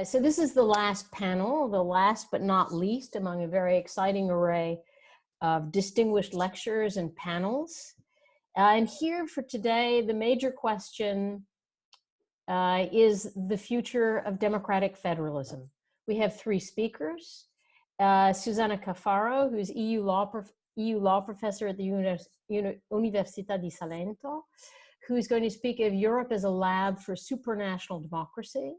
So this is the last panel, the last but not least among a very exciting array of distinguished lectures and panels. And here for today, the major question is the future of democratic federalism. We have three speakers. Susanna Cafaro, who's EU law professor at the Università del Salento, who's going to speak of Europe as a lab for supranational democracy.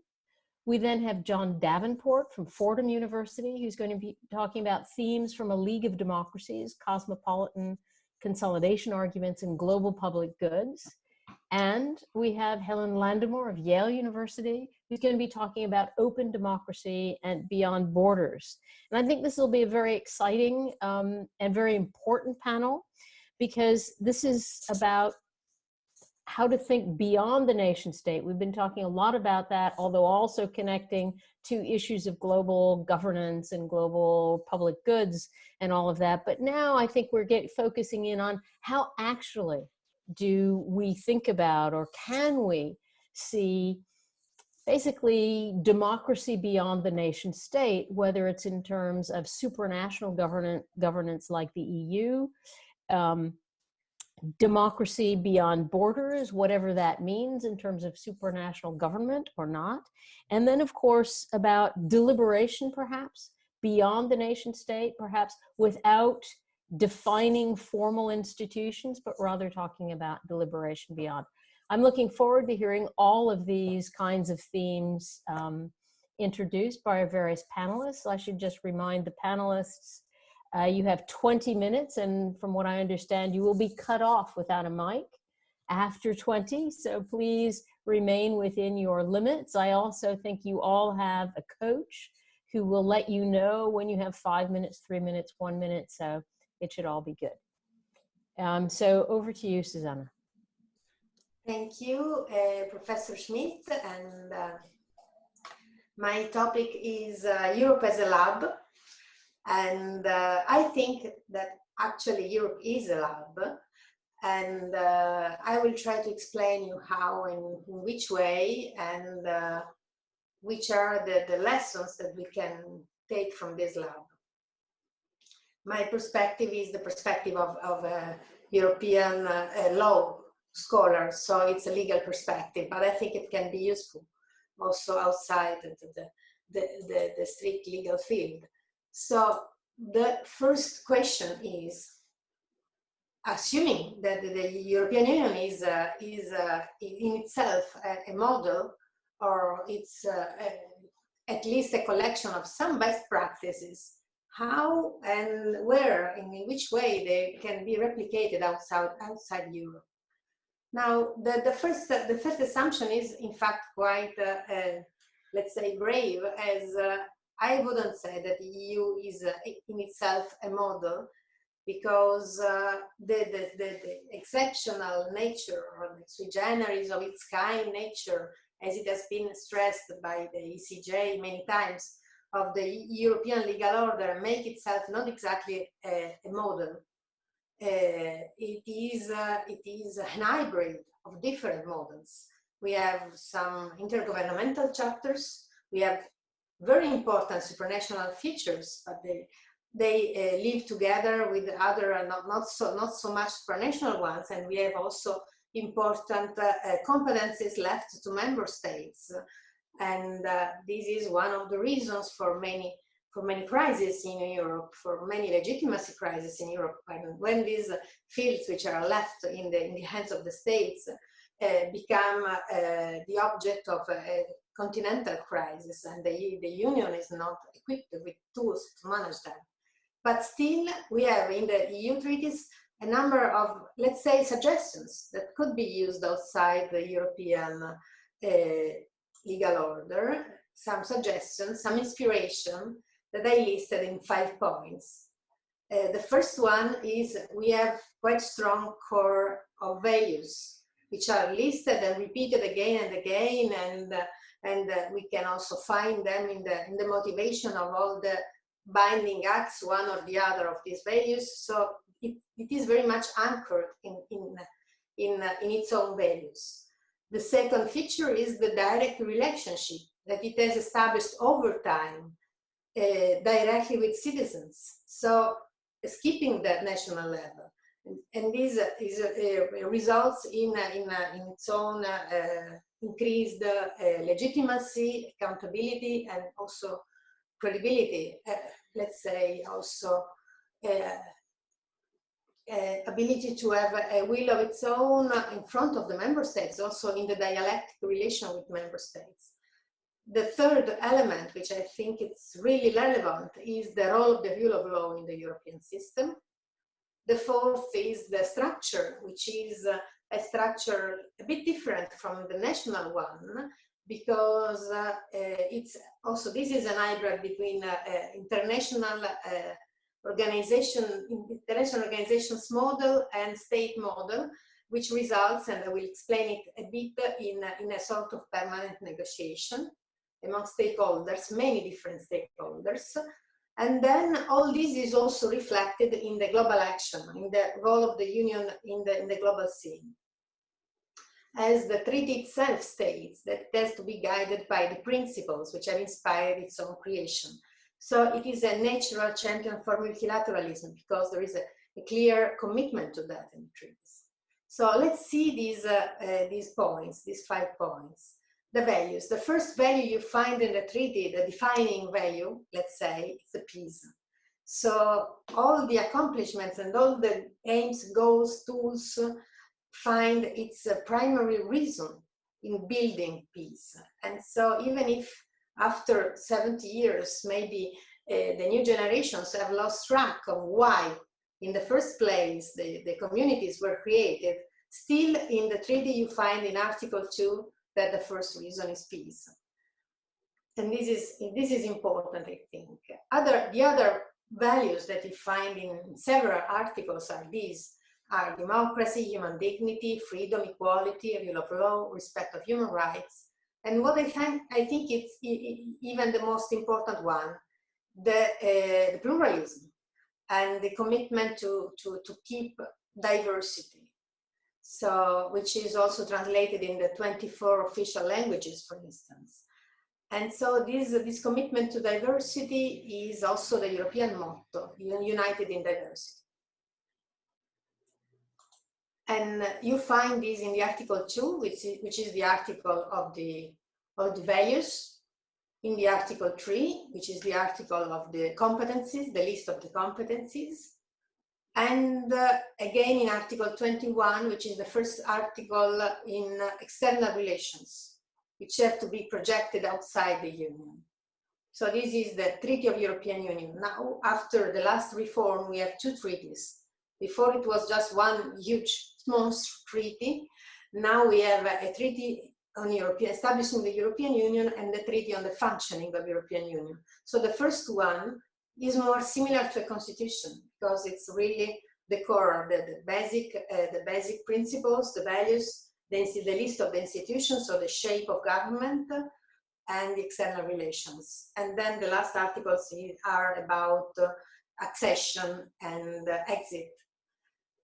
We then have John Davenport from Fordham University, who's going to be talking about themes from a League of Democracies, cosmopolitan consolidation arguments, and global public goods. And we have Hélène Landemore of Yale University, who's going to be talking about open democracy and beyond borders. And I think this will be a very exciting and very important panel, because this is about how to think beyond the nation state. We've been talking a lot about that, although also connecting to issues of global governance and global public goods and all of that. But now I think we're focusing in on how actually do we think about, or can we see, basically democracy beyond the nation state, whether it's in terms of supranational governance like the EU, democracy beyond borders, whatever that means in terms of supranational government or not. And then, of course, about deliberation, perhaps, beyond the nation state, perhaps without defining formal institutions, but rather talking about deliberation beyond. I'm looking forward to hearing all of these kinds of themes introduced by our various panelists. I should just remind the panelists you have 20 minutes, and from what I understand, you will be cut off without a mic after 20, so please remain within your limits. I also think you all have a coach who will let you know when you have 5 minutes, 3 minutes, 1 minute, so it should all be good. So over to you, Susanna. Thank you, Professor Schmidt, and my topic is Europe as a lab. And I think that actually Europe is a lab, and I will try to explain you how and in which way, and which are the lessons that we can take from this lab. My perspective is the perspective of a European law scholar, so it's a legal perspective, but I think it can be useful also outside the strict legal field. So the first question is, assuming that the European Union is in itself a model, or it's at least a collection of some best practices, how and where, in which way they can be replicated outside Europe. Now, the first assumption is in fact quite, let's say, brave, as I wouldn't say that the EU is in itself a model, because the exceptional nature, or the sui generis of its kind nature, as it has been stressed by the ECJ many times, of the European legal order, make itself not exactly a model. It is an hybrid of different models. We have some intergovernmental chapters, we have very important supranational features, but they live together with other not so much supranational ones, and we have also important competencies left to member states, and this is one of the reasons for many crises in Europe, for many legitimacy crises in Europe, when these fields which are left in the hands of the states become the object of a continental crisis, and the Union is not equipped with tools to manage them. But still, we have in the EU treaties a number of, let's say, suggestions that could be used outside the European legal order, some suggestions, some inspiration that I listed in 5 points. The first one is we have quite strong core of values, which are listed and repeated again and again, and we can also find them in the motivation of all the binding acts, one or the other of these values. So it is very much anchored in its own values. The second feature is the direct relationship that it has established over time directly with citizens. So skipping that national level. And this results in its own increased legitimacy, accountability, and also credibility. Let's say also ability to have a will of its own in front of the member states, also in the dialectic relation with member states. The third element, which I think it's really relevant, is the role of the rule of law in the European system. The fourth is the structure, which is a structure a bit different from the national one, because it's also, this is an hybrid between international organizations model and state model, which results, and I will explain it a bit, in a sort of permanent negotiation among stakeholders, many different stakeholders. And then all this is also reflected in the global action, in the role of the Union in the global scene. As the treaty itself states, that it has to be guided by the principles which have inspired its own creation. So it is a natural champion for multilateralism, because there is a clear commitment to that in the treaties. So let's see these points, these 5 points. The values. The first value you find in the treaty, the defining value, let's say, is the peace. So all the accomplishments and all the aims, goals, tools find its primary reason in building peace. And so even if after 70 years, maybe the new generations have lost track of why, in the first place, the communities were created, still in the treaty you find in Article 2 that the first reason is peace. And this is important, I think. The other values that you find in several articles are these, are democracy, human dignity, freedom, equality, rule of law, respect of human rights. And what I think it's even the most important one, the pluralism and the commitment to keep diversity. So, which is also translated in the 24 official languages, for instance. And so this commitment to diversity is also the European motto, united in diversity. And you find this in the Article 2, which is the article of the values, in the Article 3, which is the article of the competencies, the list of the competencies, and again in Article 21, which is the first article in external relations, which have to be projected outside the Union. So this is the Treaty of European Union. Now, after the last reform, we have 2 treaties. Before it was just one huge monster treaty. Now we have a treaty on establishing the European Union, and the treaty on the functioning of the European Union. So the first one is more similar to a constitution, because it's really the core of the basic principles, the values, the list of the institutions, so the shape of government, and the external relations. And then the last articles are about accession and exit.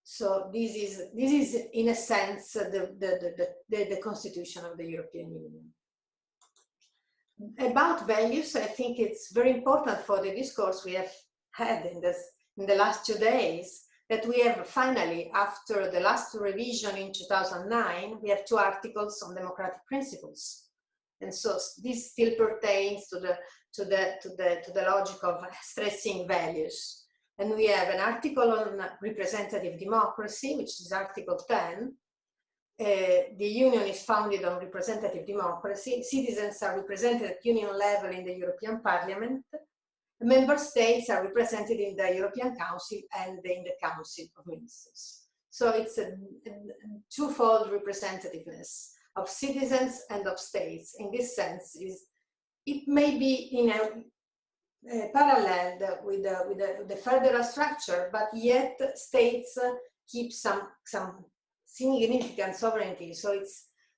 So this is in a sense the constitution of the European Union. About values, I think it's very important for the discourse we have had in the last 2 days, that we have finally, after the last revision in 2009, we have 2 articles on democratic principles. And so this still pertains to the logic of stressing values. And we have an article on representative democracy, which is Article 10. The Union is founded on representative democracy. Citizens are represented at Union level in the European Parliament. Member states are represented in the European Council and in the Council of Ministers. So it's a twofold representativeness of citizens and of states. In this sense, it may be in a parallel with the federal structure, but yet states keep some significant sovereignty. So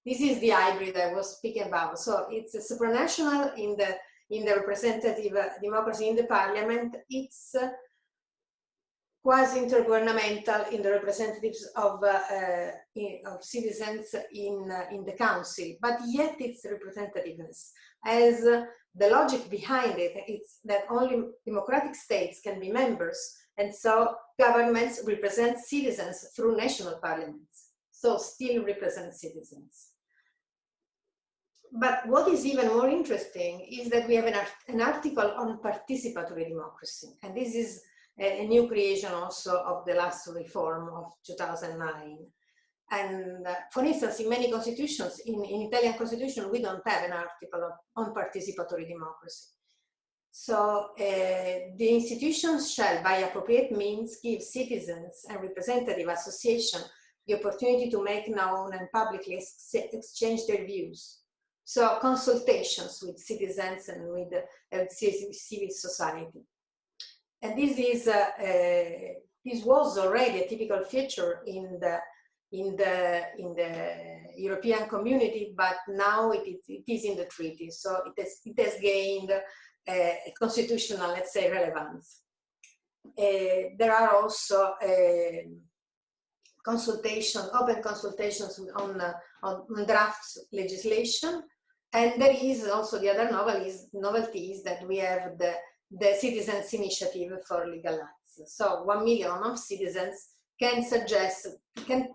this is the hybrid I was speaking about. So it's a supranational in the representative democracy in the parliament. It's quasi-intergovernmental in the representatives of citizens in the council, but yet it's representativeness. as the logic behind it is that only democratic states can be members, and so governments represent citizens through national parliaments, so still represent citizens. But what is even more interesting is that we have an article on participatory democracy, and this is a new creation also of the last reform of 2009. And for instance, in many constitutions, in Italian constitution, we don't have an article on participatory democracy. So the institutions shall, by appropriate means, give citizens and representative association the opportunity to make known and publicly exchange their views. So consultations with citizens and with civil society. And this is this was already a typical feature in the European community, but now it is in the treaty. So it has gained a constitutional, let's say, relevance. There are also open consultations on draft legislation. And there is also the other novelty is that we have the Citizens Initiative for Legal Acts. So 1 million of citizens can suggest, can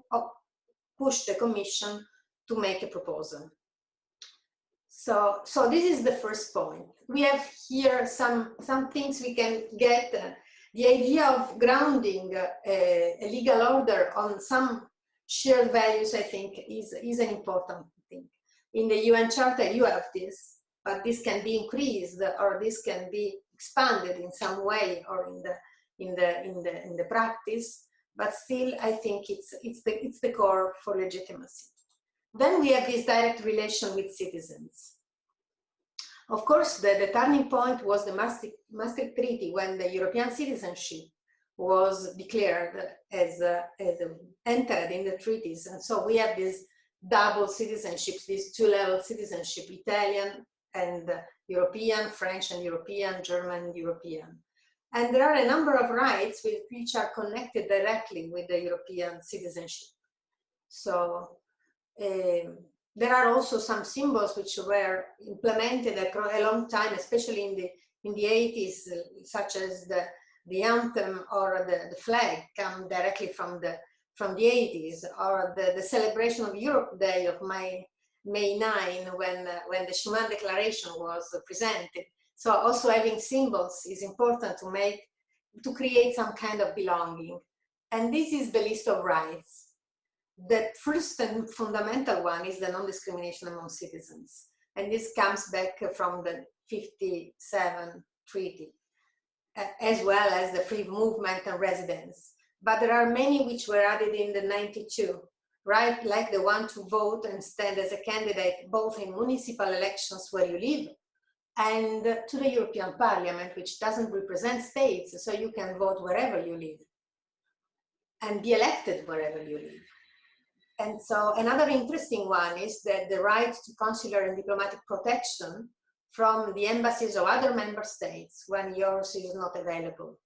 push the Commission to make a proposal. So this is the first point. We have here some things we can get. The idea of grounding a legal order on some shared values, I think, is an important thing. In the UN Charter, you have this, but this can be increased or this can be expanded in some way or in the practice. But still, I think it's the core for legitimacy. Then we have this direct relation with citizens. Of course, the turning point was the Maastricht Treaty, when the European citizenship was declared as entered in the treaties. And so we have this double citizenships, this two-level citizenship, Italian and European, French and European, German and European. And there are a number of rights which are connected directly with the European citizenship. So there are also some symbols which were implemented a long time, especially in the 80s, such as the anthem or the flag come directly from the 80s, or the celebration of Europe Day of May 9, when the Schuman Declaration was presented. So also having symbols is important to create some kind of belonging. And this is the list of rights. The first and fundamental one is the non-discrimination among citizens. And this comes back from the 57 treaty, as well as the free movement and residence. But there are many which were added in the 92, right? Like the one to vote and stand as a candidate, both in municipal elections where you live and to the European Parliament, which doesn't represent states, so you can vote wherever you live and be elected wherever you live. And so another interesting one is that the right to consular and diplomatic protection from the embassies of other member states when yours is not available.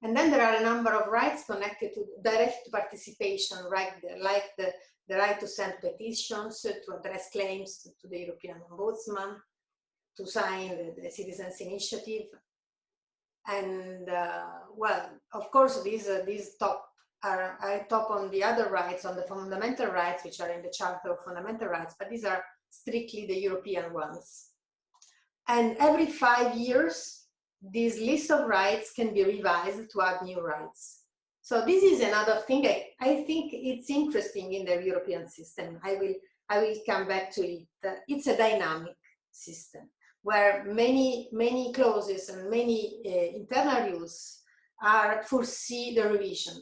And then there are a number of rights connected to direct participation, right? Like the right to send petitions, to address claims to the European Ombudsman, to sign the Citizens Initiative. And well, of course, these are top on the other rights, on the fundamental rights, which are in the Charter of Fundamental Rights, but these are strictly the European ones. And every 5 years, this list of rights can be revised to add new rights. So this is another thing I think it's interesting in the European system. I will come back to it. It's a dynamic system where many clauses and many internal rules foresee the revision,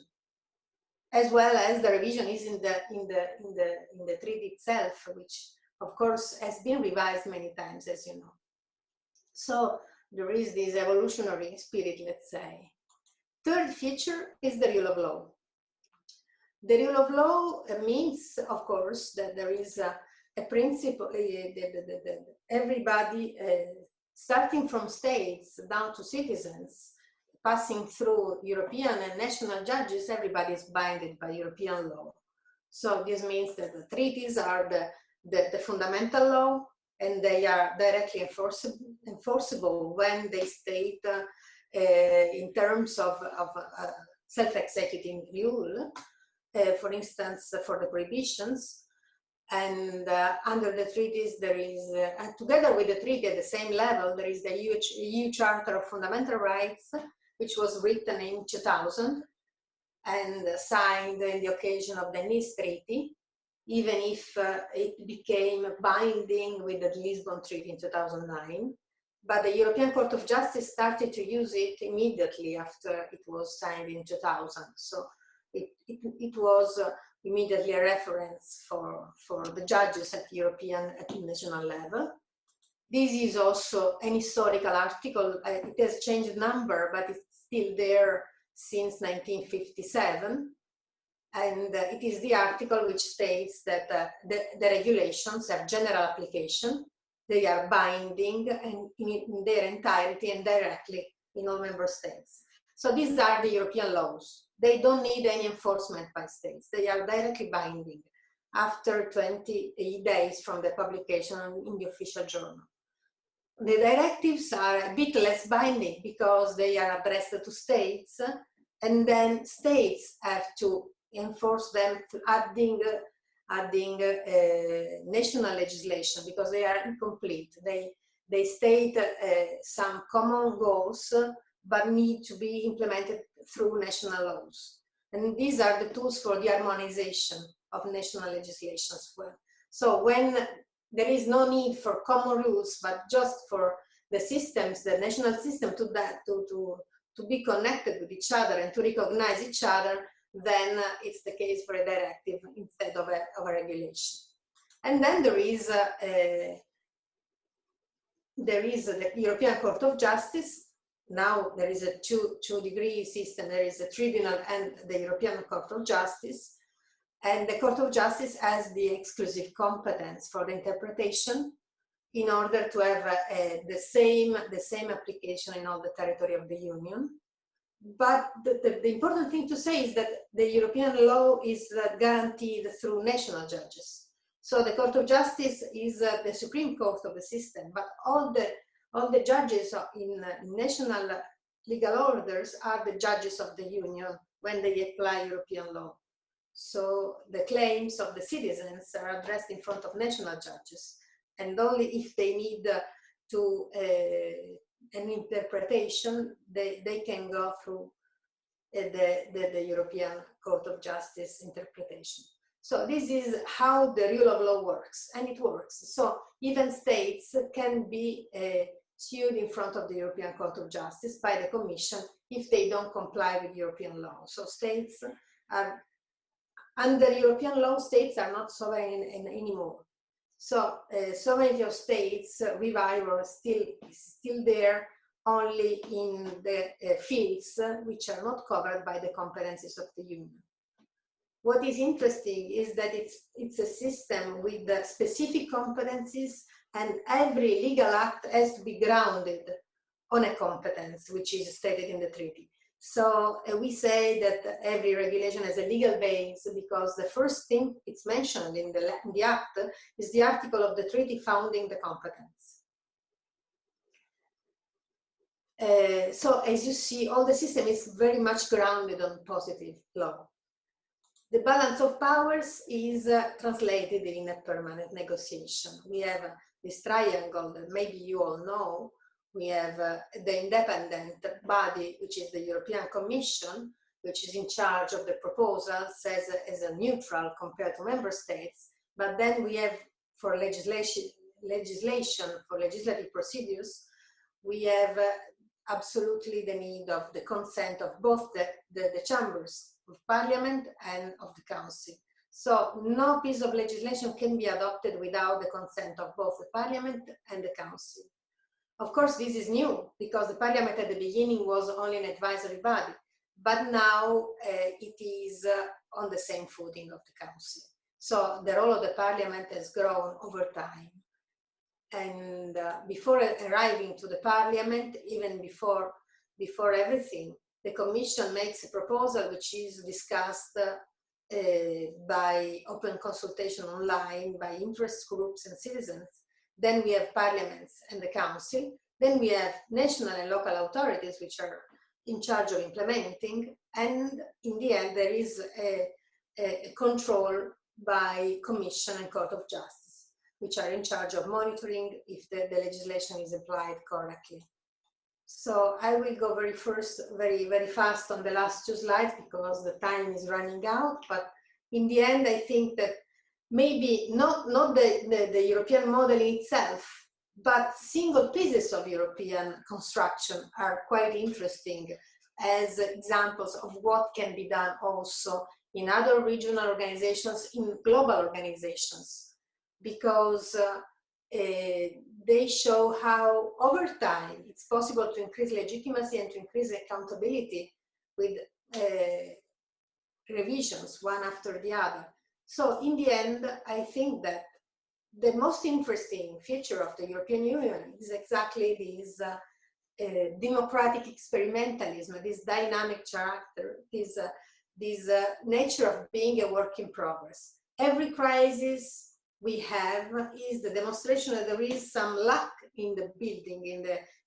as well as the revision is in the treaty itself, which of course has been revised many times, as you know. So there is this evolutionary spirit, let's say. Third feature is the rule of law. The rule of law means, of course, that there is a principle, everybody, starting from states down to citizens, passing through European and national judges, everybody is bounded by European law. So this means that the treaties are the fundamental law, and they are directly enforceable when they state in terms of self-executing rule, for instance, for the prohibitions. And under the treaties, there is, and together with the treaty at the same level, there is the EU Charter of Fundamental Rights, which was written in 2000 and signed in the occasion of the Nice Treaty, even if it became binding with the Lisbon Treaty in 2009. But the European Court of Justice started to use it immediately after it was signed in 2000. So it was immediately a reference for the judges at European, at national level. This is also an historical article. It has changed number, but it's still there since 1957. And it is the article which states that the regulations have general application. They are binding and in their entirety and directly in all member states. So these are the European laws. They don't need any enforcement by states. They are directly binding after 28 days from the publication in the official journal. The directives are a bit less binding because they are addressed to states, and then states have to enforce them, adding national legislation because they are incomplete. They state some common goals, but need to be implemented through national laws. And these are the tools for the harmonization of national legislation as well. So when there is no need for common rules, but just for the systems, the national system to be connected with each other and to recognize each other, then it's the case for a directive instead of a regulation. And then there is the European Court of Justice. Now there is a two-degree system. There is a tribunal and the European Court of Justice. And the Court of Justice has the exclusive competence for the interpretation in order to have the same application in all the territory of the Union. But the important thing to say is that the European law is guaranteed through national judges. So the Court of Justice is the Supreme Court of the system, but all the judges in national legal orders are the judges of the Union when they apply European law. So the claims of the citizens are addressed in front of national judges, and only if they need an interpretation, they can go through the European Court of Justice interpretation. So this is how the rule of law works, and it works. So even states can be sued in front of the European Court of Justice by the Commission if they don't comply with European law. So states are, under European law, states are not sovereign anymore. So sovereignty of states revival is still there only in the fields which are not covered by the competencies of the Union. What is interesting is that it's a system with the specific competencies, and every legal act has to be grounded on a competence which is stated in the treaty. So we say that every regulation has a legal base because the first thing it's mentioned in the act is the article of the treaty founding the competence. So as you see, all the system is very much grounded on positive law. The balance of powers is translated in a permanent negotiation. We have this triangle that maybe you all know. We have the independent body, which is the European Commission, which is in charge of the proposals as a neutral compared to member states. But then we have for legislation, for legislative procedures, we have absolutely the need of the consent of both the chambers of Parliament and of the Council. So no piece of legislation can be adopted without the consent of both the Parliament and the Council. Of course, this is new because the Parliament at the beginning was only an advisory body, but now it is on the same footing of the Council. So the role of the Parliament has grown over time. And before arriving to the Parliament, even before everything, the Commission makes a proposal which is discussed by open consultation online, by interest groups and citizens. then we have parliaments and the council, then we have national and local authorities which are in charge of implementing, and in the end there is a control by Commission and Court of Justice, which are in charge of monitoring if the legislation is applied correctly. So I will go very fast on the last two slides because the time is running out, but in the end I think that maybe not the European model itself, but single pieces of European construction are quite interesting as examples of what can be done also in other regional organizations, in global organizations, because they show how over time it's possible to increase legitimacy and to increase accountability with revisions one after the other. So in the end, I think that the most interesting feature of the European Union is exactly this democratic experimentalism, this dynamic character, this nature of being a work in progress. Every crisis we have is the demonstration that there is some lack in the building,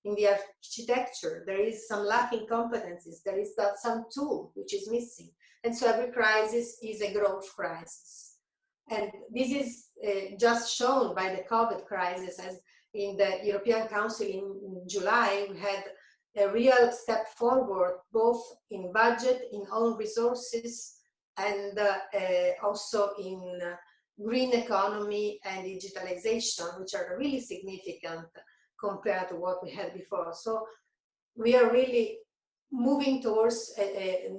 in the architecture. There is some lack in competencies. There is some tool which is missing. And so every crisis is a growth crisis. And this is just shown by the COVID crisis, as in the European Council in July, we had a real step forward, both in budget, in own resources, and also in green economy and digitalization, which are really significant compared to what we had before. So we are really moving towards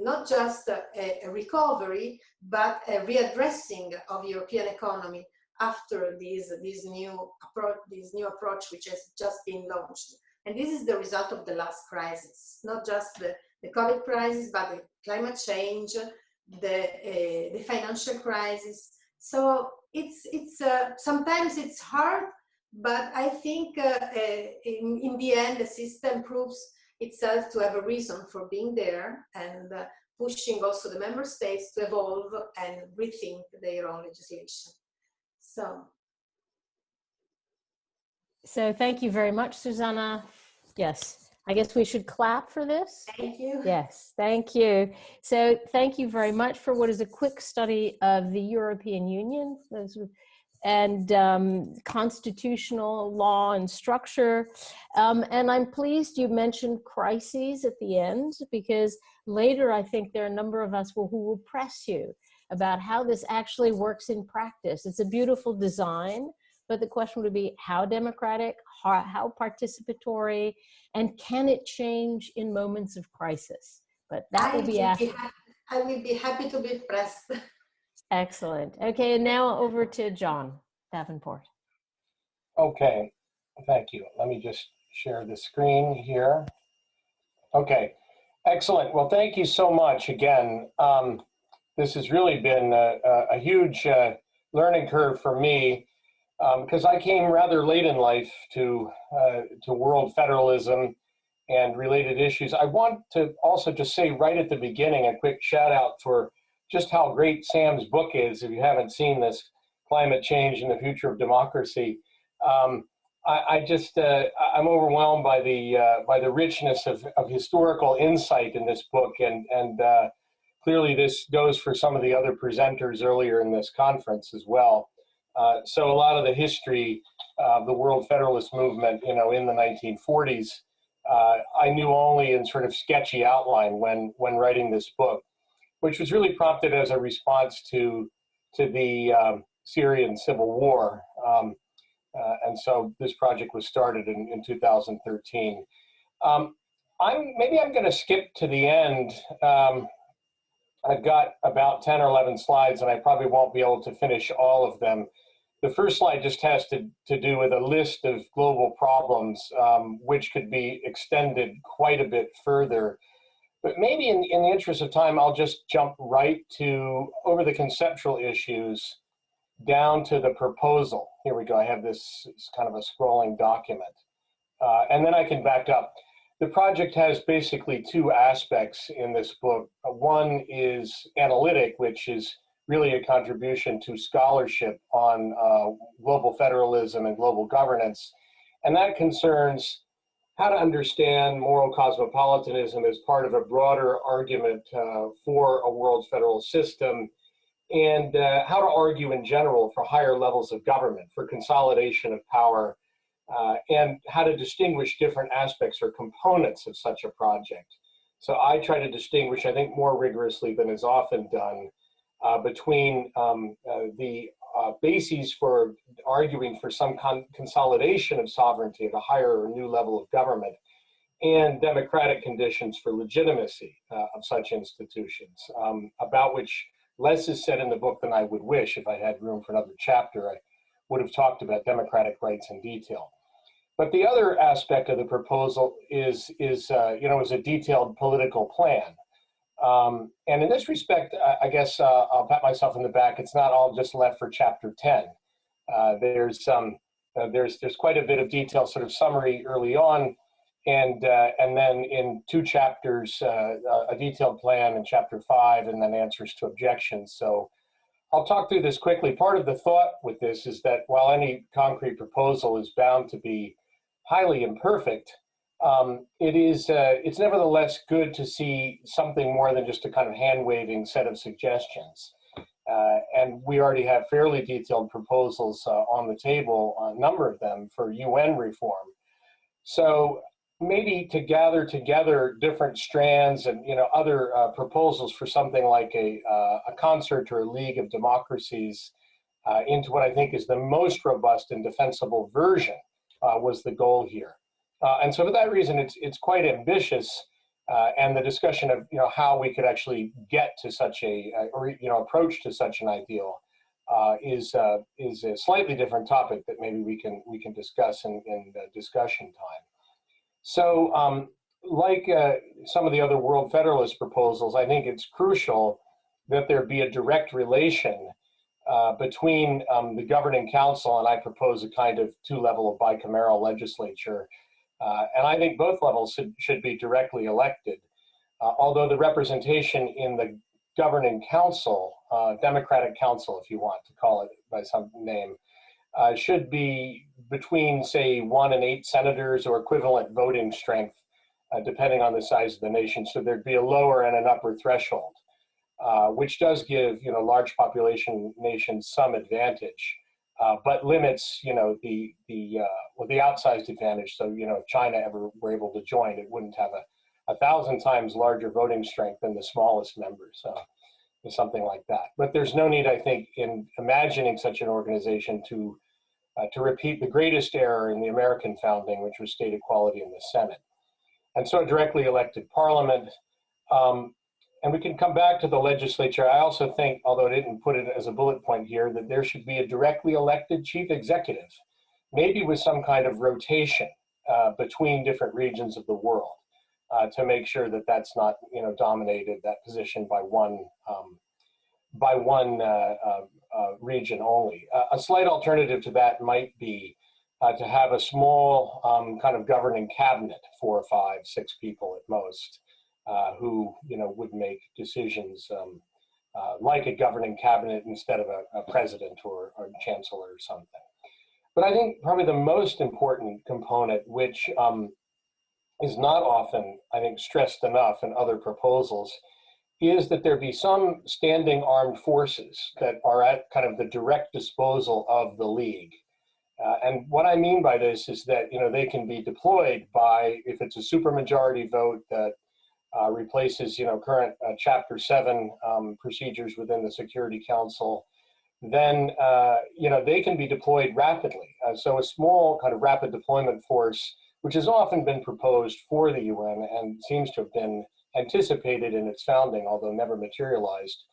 not just a recovery, but a readdressing of European economy after this new approach which has just been launched. And this is the result of the last crisis, not just the COVID crisis, but the climate change, the financial crisis. So it's sometimes it's hard, but I think in the end the system proves itself to have a reason for being there, and pushing also the member states to evolve and rethink their own legislation. So thank you very much, Susanna. Yes, I guess we should clap for this. Thank you. Yes, thank you. So thank you very much for what is a quick study of the European Union and constitutional law and structure. And I'm pleased you mentioned crises at the end, because later I think there are a number of us who will press you about how this actually works in practice. It's a beautiful design, but the question would be how democratic, how participatory, and can it change in moments of crisis? But that will be after. I will be happy to be pressed. Excellent. Okay, and now over to John Davenport. Okay, thank you. Let me just share the screen here. Okay, excellent. Well, thank you so much again. This has really been a huge learning curve for me, because I came rather late in life to world federalism and related issues. I want to also just say right at the beginning a quick shout out for just how great Sam's book is. If you haven't seen this, Climate Change and the Future of Democracy, I'm overwhelmed by the richness of historical insight in this book, and clearly this goes for some of the other presenters earlier in this conference as well. So a lot of the history of the World Federalist Movement, in the 1940s, I knew only in sort of sketchy outline when writing this book, which was really prompted as a response to the Syrian civil war. And so this project was started in 2013. Maybe I'm going to skip to the end. I've got about 10 or 11 slides, and I probably won't be able to finish all of them. The first slide just has to do with a list of global problems, which could be extended quite a bit further. But maybe in the interest of time, I'll just jump right over the conceptual issues down to the proposal. Here we go. I have this kind of a scrolling document. And then I can back up. The project has basically two aspects in this book. One is analytic, which is really a contribution to scholarship on global federalism and global governance. And that concerns how to understand moral cosmopolitanism as part of a broader argument for a world federal system, and how to argue in general for higher levels of government, for consolidation of power, and how to distinguish different aspects or components of such a project. So I try to distinguish, I think more rigorously than is often done, between the bases for arguing for some consolidation of sovereignty at a higher or new level of government, and democratic conditions for legitimacy of such institutions, about which less is said in the book than I would wish. If I had room for another chapter, I would have talked about democratic rights in detail. But the other aspect of the proposal is a detailed political plan. And in this respect, I guess I'll pat myself in the back. It's not all just left for chapter 10. There's quite a bit of detail, sort of summary early on, and then in 2 chapters, a detailed plan in chapter 5, and then answers to objections. So I'll talk through this quickly. Part of the thought with this is that while any concrete proposal is bound to be highly imperfect, it's nevertheless good to see something more than just a kind of hand-waving set of suggestions. And we already have fairly detailed proposals on the table, a number of them, for UN reform. So maybe to gather together different strands and other proposals for something like a concert or a league of democracies into what I think is the most robust and defensible version was the goal here. And so for that reason, it's quite ambitious, and the discussion of how we could actually get to such approach to such an ideal is a slightly different topic that maybe we can discuss in discussion time. So, like some of the other World Federalist proposals, I think it's crucial that there be a direct relation between the governing council, and I propose a kind of 2-level of bicameral legislature. And I think both levels should be directly elected, although the representation in the governing council, Democratic Council, if you want to call it by some name, should be between, say, 1 and 8 senators or equivalent voting strength, depending on the size of the nation. So there'd be a lower and an upper threshold, which does give large population nations some advantage. But limits, the outsized advantage. So, if China ever were able to join, it wouldn't have a 1,000 times larger voting strength than the smallest members, or something like that. But there's no need, I think, in imagining such an organization to repeat the greatest error in the American founding, which was state equality in the Senate. And so a directly elected parliament. And we can come back to the legislature. I also think, although I didn't put it as a bullet point here, that there should be a directly elected chief executive, maybe with some kind of rotation between different regions of the world, to make sure that that's not dominated, that position, by one region only. A slight alternative to that might be to have a small kind of governing cabinet, 4 or 5, 6 people at most, who would make decisions like a governing cabinet instead of a president or chancellor or something. But I think probably the most important component, which is not often, I think, stressed enough in other proposals, is that there be some standing armed forces that are at kind of the direct disposal of the League. And what I mean by this is that they can be deployed by, if it's a supermajority vote that replaces current Chapter 7 procedures within the Security Council, then they can be deployed rapidly. So a small kind of rapid deployment force, which has often been proposed for the UN and seems to have been anticipated in its founding, although never materialized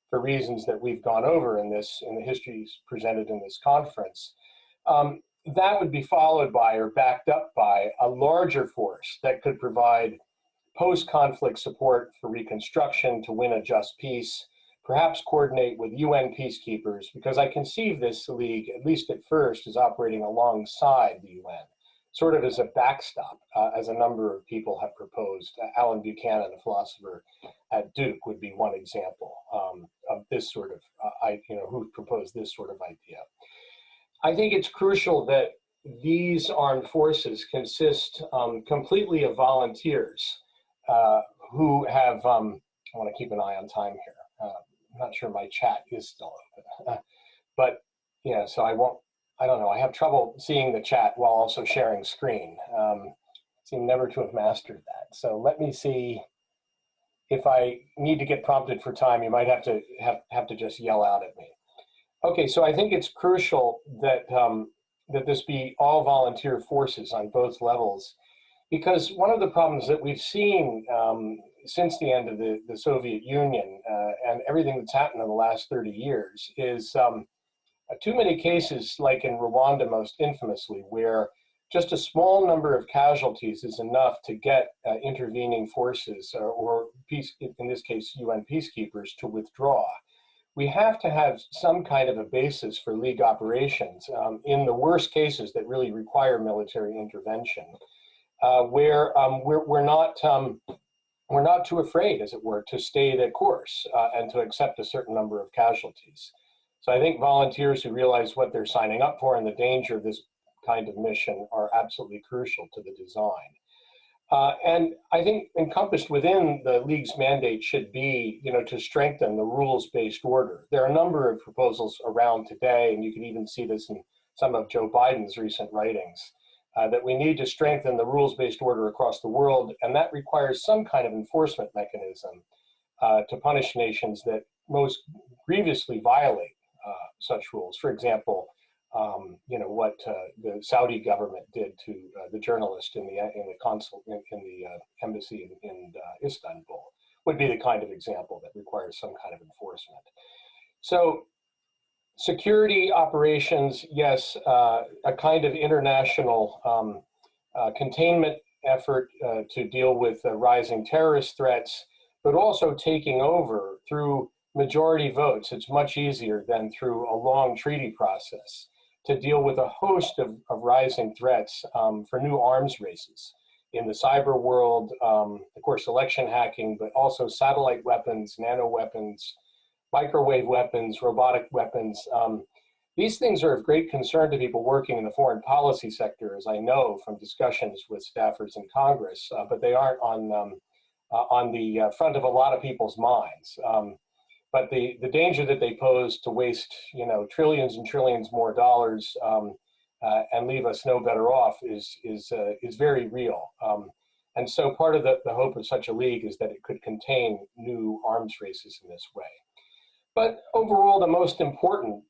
for reasons that we've gone over in the histories presented in this conference. That would be followed by or backed up by a larger force that could provide post-conflict support for reconstruction to win a just peace, perhaps coordinate with UN peacekeepers, because I conceive this league, at least at first, as operating alongside the UN, sort of as a backstop, as a number of people have proposed. Alan Buchanan, a philosopher at Duke, would be one example of this sort of, who proposed this sort of idea. I think it's crucial that these armed forces consist completely of volunteers who have, I want to keep an eye on time here. I'm not sure my chat is still open, but yeah, so I don't know, I have trouble seeing the chat while also sharing screen. Seem never to have mastered that. So let me see if I need to get prompted for time. You might have to just yell out at me. Okay, so I think it's crucial that that this be all volunteer forces on both levels, because one of the problems that we've seen since the end of the Soviet Union and everything that's happened in the last 30 years is too many cases, like in Rwanda most infamously, where just a small number of casualties is enough to get intervening forces or in this case, UN peacekeepers to withdraw. We have to have some kind of a basis for League operations in the worst cases that really require military intervention, where we're not too afraid, as it were, to stay the course and to accept a certain number of casualties. So I think volunteers who realize what they're signing up for and the danger of this kind of mission are absolutely crucial to the design. And I think encompassed within the League's mandate should be, to strengthen the rules-based order. There are a number of proposals around today, and you can even see this in some of Joe Biden's recent writings, that we need to strengthen the rules-based order across the world, and that requires some kind of enforcement mechanism to punish nations that most grievously violate such rules. For example, what the Saudi government did to the journalist in the consul in the embassy in Istanbul would be the kind of example that requires some kind of enforcement. So security operations, yes, a kind of international containment effort to deal with rising terrorist threats, but also taking over through majority votes. It's much easier than through a long treaty process to deal with a host of rising threats for new arms races in the cyber world, of course, election hacking, but also satellite weapons, nano weapons, microwave weapons, robotic weapons. These things are of great concern to people working in the foreign policy sector, as I know from discussions with staffers in Congress, but they aren't on the front of a lot of people's minds. But the danger that they pose to waste, trillions and trillions more dollars and leave us no better off is very real. And so part of the hope of such a league is that it could contain new arms races in this way. But overall, the most important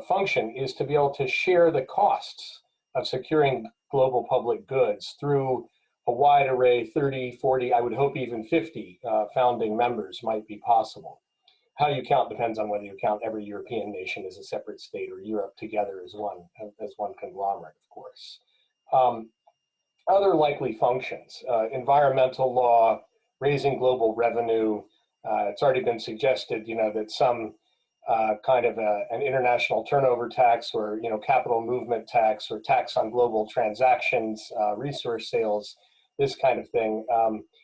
function is to be able to share the costs of securing global public goods through a wide array, 30, 40, I would hope even 50 founding members might be possible. How you count depends on whether you count every European nation as a separate state or Europe together as one conglomerate, of course. Other likely functions, environmental law, raising global revenue. It's already been suggested, that some kind of an international turnover tax or, capital movement tax or tax on global transactions, resource sales, this kind of thing.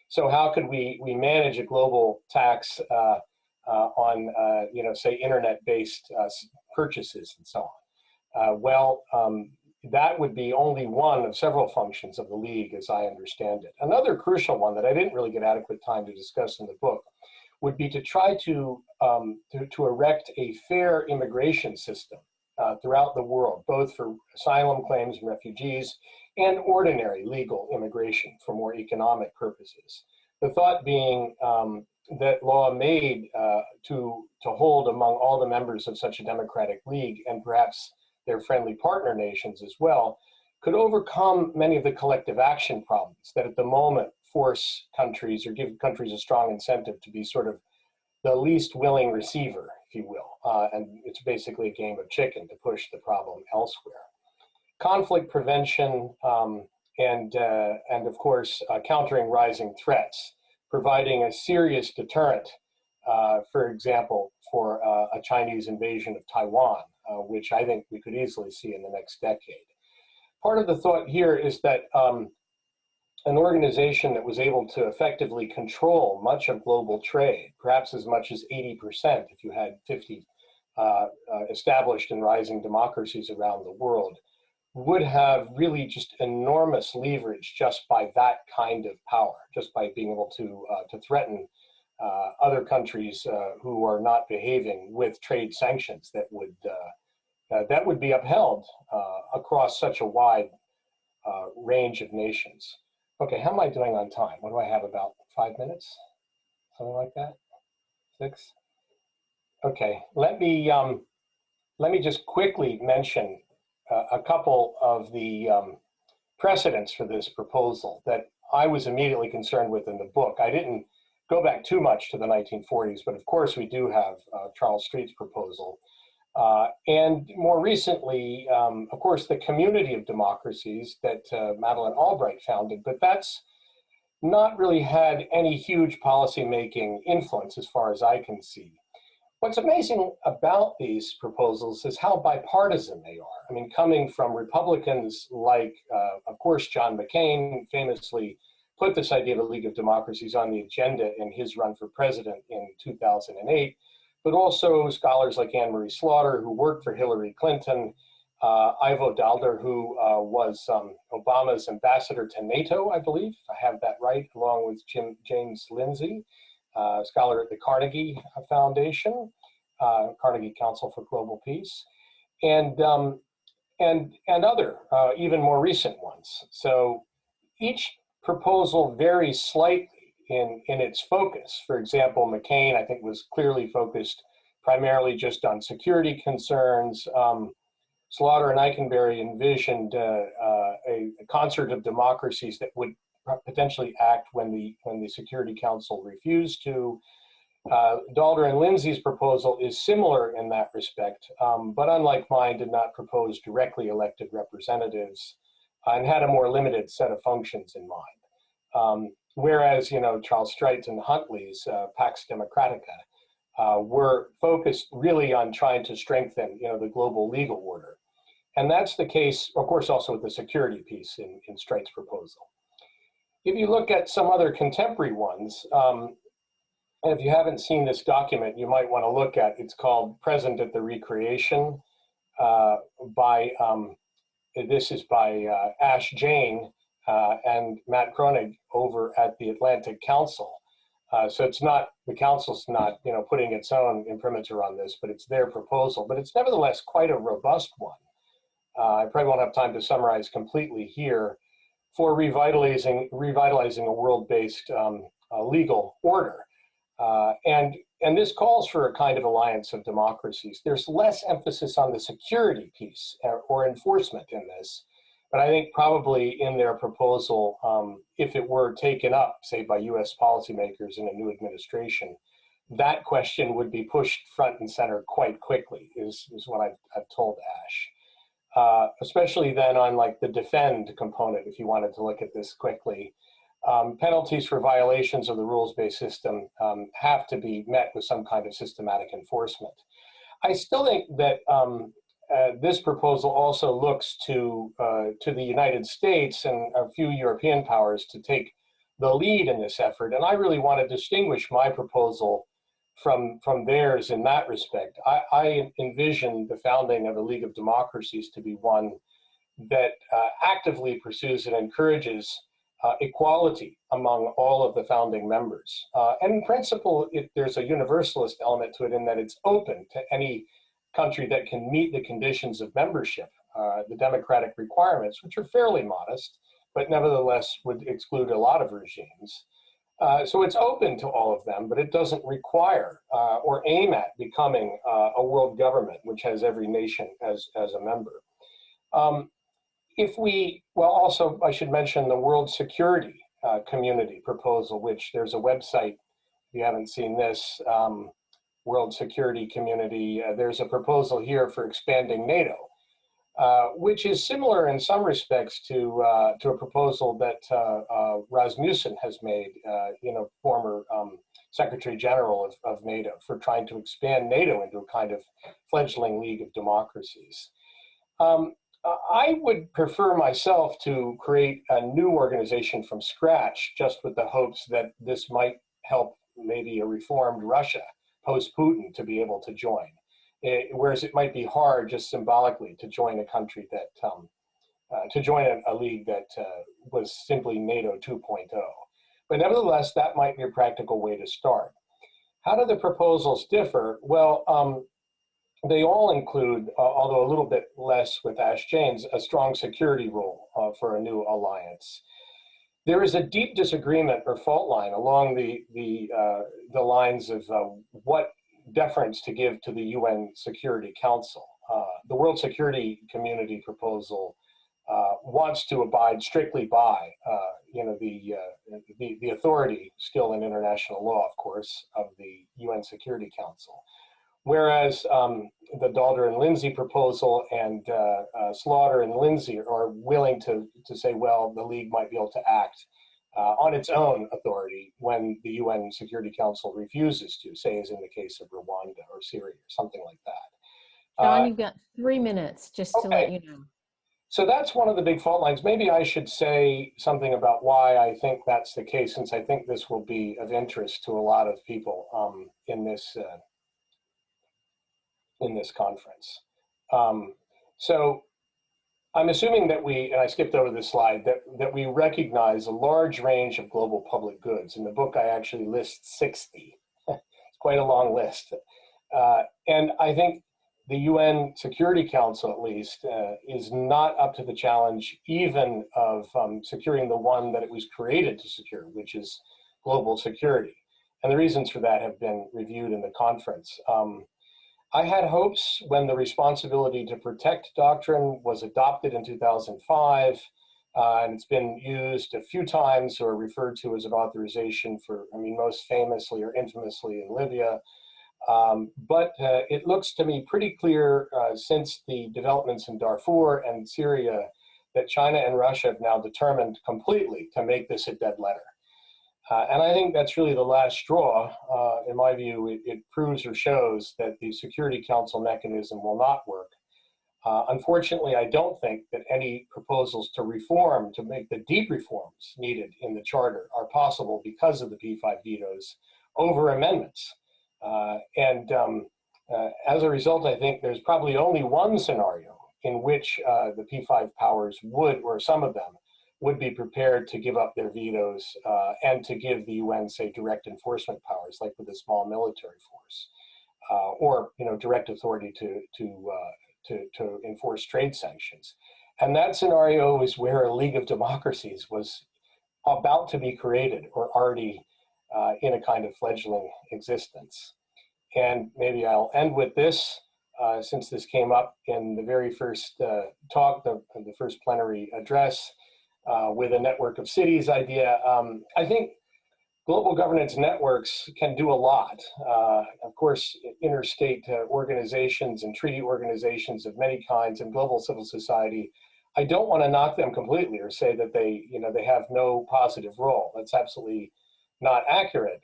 So how could we manage a global tax on, say, internet-based purchases and so on? That would be only one of several functions of the League, as I understand it. Another crucial one that I didn't really get adequate time to discuss in the book would be to try to erect a fair immigration system throughout the world, both for asylum claims and refugees and ordinary legal immigration for more economic purposes. The thought being that law made to hold among all the members of such a democratic league, and perhaps their friendly partner nations as well, could overcome many of the collective action problems that at the moment force countries or give countries a strong incentive to be sort of the least willing receiver, if you will. And it's basically a game of chicken to push the problem elsewhere. Conflict prevention and of course, countering rising threats, providing a serious deterrent, for example, for a Chinese invasion of Taiwan, which I think we could easily see in the next decade. part of the thought here is that an organization that was able to effectively control much of global trade, perhaps as much as 80% if you had 50 established and rising democracies around the world, would have really just enormous leverage just by that kind of power, just by being able to threaten other countries who are not behaving with trade sanctions that would be upheld across such a wide range of nations. Okay, how am I doing on time? What do I have, about 5 minutes? Something like that? 6? Okay, let me just quickly mention a couple of the precedents for this proposal that I was immediately concerned with in the book. I didn't go back too much to the 1940s, but of course we do have Charles Street's proposal. And more recently, of course, the Community of Democracies that Madeleine Albright founded, but that's not really had any huge policy-making influence as far as I can see. What's amazing about these proposals is how bipartisan they are. I mean, coming from Republicans like, of course, John McCain famously put this idea of a League of Democracies on the agenda in his run for president in 2008, but also scholars like Anne Marie Slaughter, who worked for Hillary Clinton, Ivo Daalder, who was Obama's ambassador to NATO, I believe, if I have that right, along with James Lindsay, scholar at the Carnegie Foundation, Carnegie Council for Global Peace, and other, even more recent ones. So each proposal varies slightly in its focus. For example, McCain, I think, was clearly focused primarily just on security concerns. Slaughter and Eikenberry envisioned a concert of democracies that would potentially act when the Security Council refused to. Daalder and Lindsay's proposal is similar in that respect, but unlike mine, did not propose directly elected representatives and had a more limited set of functions in mind. Whereas, Charles Streit's and Huntley's Pax Democratica were focused really on trying to strengthen, the global legal order. And that's the case, of course, also with the security piece in Streit's proposal. If you look at some other contemporary ones, and if you haven't seen this document, you might want to look at, it's called Present at the Recreation this is by Ash Jain and Matt Kronig over at the Atlantic Council. So it's not, the council's not, putting its own imprimatur on this, but it's their proposal. But it's nevertheless quite a robust one. I probably won't have time to summarize completely here, for revitalizing a world-based legal order. And this calls for a kind of alliance of democracies. There's less emphasis on the security piece or enforcement in this, but I think probably in their proposal, if it were taken up, say, by US policymakers in a new administration, that question would be pushed front and center quite quickly, is what I've told Ash. Especially then on like the defend component, if you wanted to look at this quickly. Penalties for violations of the rules-based system have to be met with some kind of systematic enforcement. I still think that this proposal also looks to the United States and a few European powers to take the lead in this effort. And I really want to distinguish my proposal from theirs in that respect. I envision the founding of a League of Democracies to be one that actively pursues and encourages equality among all of the founding members. And in principle, there's a universalist element to it in that it's open to any country that can meet the conditions of membership, the democratic requirements, which are fairly modest, but nevertheless would exclude a lot of regimes. So it's open to all of them, but it doesn't require or aim at becoming a world government, which has every nation as a member. Also, I should mention the World Security Community proposal, which there's a website, if you haven't seen this, World Security Community, there's a proposal here for expanding NATO, which is similar in some respects to a proposal that Rasmussen has made, former Secretary General of NATO, for trying to expand NATO into a kind of fledgling League of Democracies. I would prefer myself to create a new organization from scratch, just with the hopes that this might help maybe a reformed Russia post-Putin to be able to join. Whereas it might be hard just symbolically to join a country that, to join a league that was simply NATO 2.0. But nevertheless, that might be a practical way to start. How do the proposals differ? Well, they all include, although a little bit less with Ash Jane's, a strong security role for a new alliance. There is a deep disagreement or fault line along the lines of what deference to give to the UN Security Council. The World Security Community proposal wants to abide strictly by, the authority, still in international law, of course, of the UN Security Council. Whereas the Dalder and Lindsay proposal and Slaughter and Lindsay are willing to say, well, the League might be able to act on its own authority when the UN Security Council refuses to, say as in the case of Rwanda or Syria or something like that. John, you've got 3 minutes just to let you know. So that's one of the big fault lines. Maybe I should say something about why I think that's the case, since I think this will be of interest to a lot of people in this conference. So I'm assuming that we, and I skipped over this slide, that we recognize a large range of global public goods. In the book, I actually list 60. It's quite a long list. And I think the UN Security Council, at least, is not up to the challenge even of securing the one that it was created to secure, which is global security. And the reasons for that have been reviewed in the conference. I had hopes when the responsibility to protect doctrine was adopted in 2005, and it's been used a few times or referred to as an authorization for, most famously or infamously in Libya. But it looks to me pretty clear since the developments in Darfur and Syria that China and Russia have now determined completely to make this a dead letter. And I think that's really the last straw. In my view, it proves or shows that the Security Council mechanism will not work. Unfortunately, I don't think that any proposals to reform, to make the deep reforms needed in the Charter are possible because of the P5 vetoes over amendments. As a result, I think there's probably only one scenario in which the P5 powers would, or some of them, would be prepared to give up their vetoes and to give the UN, say, direct enforcement powers, like with a small military force, or direct authority to enforce trade sanctions. And that scenario is where a League of Democracies was about to be created, or already in a kind of fledgling existence. And maybe I'll end with this, since this came up in the very first talk, the first plenary address, with a network of cities idea. I think global governance networks can do a lot. Of course, interstate organizations and treaty organizations of many kinds and global civil society, I don't want to knock them completely or say that they have no positive role. That's absolutely not accurate.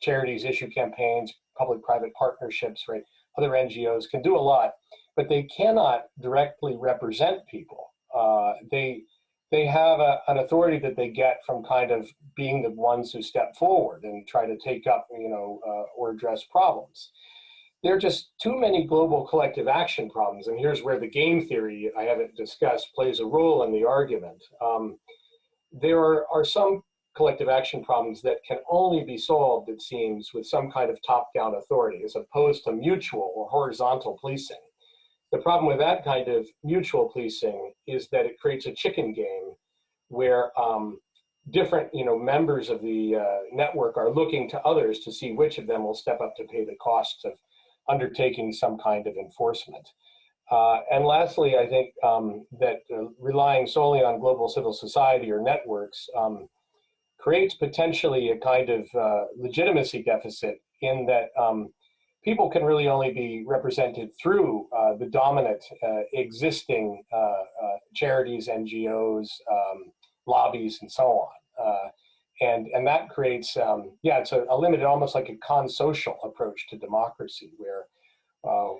Charities issue campaigns, public-private partnerships, right? Other NGOs can do a lot, but they cannot directly represent people. They have an authority that they get from kind of being the ones who step forward and try to take up, or address problems. There are just too many global collective action problems, and here's where the game theory I haven't discussed plays a role in the argument. There are some collective action problems that can only be solved, it seems, with some kind of top-down authority, as opposed to mutual or horizontal policing. The problem with that kind of mutual policing is that it creates a chicken game where different members of the network are looking to others to see which of them will step up to pay the costs of undertaking some kind of enforcement. And lastly, I think that relying solely on global civil society or networks creates potentially a kind of legitimacy deficit, in that people can really only be represented through the dominant existing charities, NGOs, lobbies, and so on. And that creates, it's a limited, almost like a consocial approach to democracy, where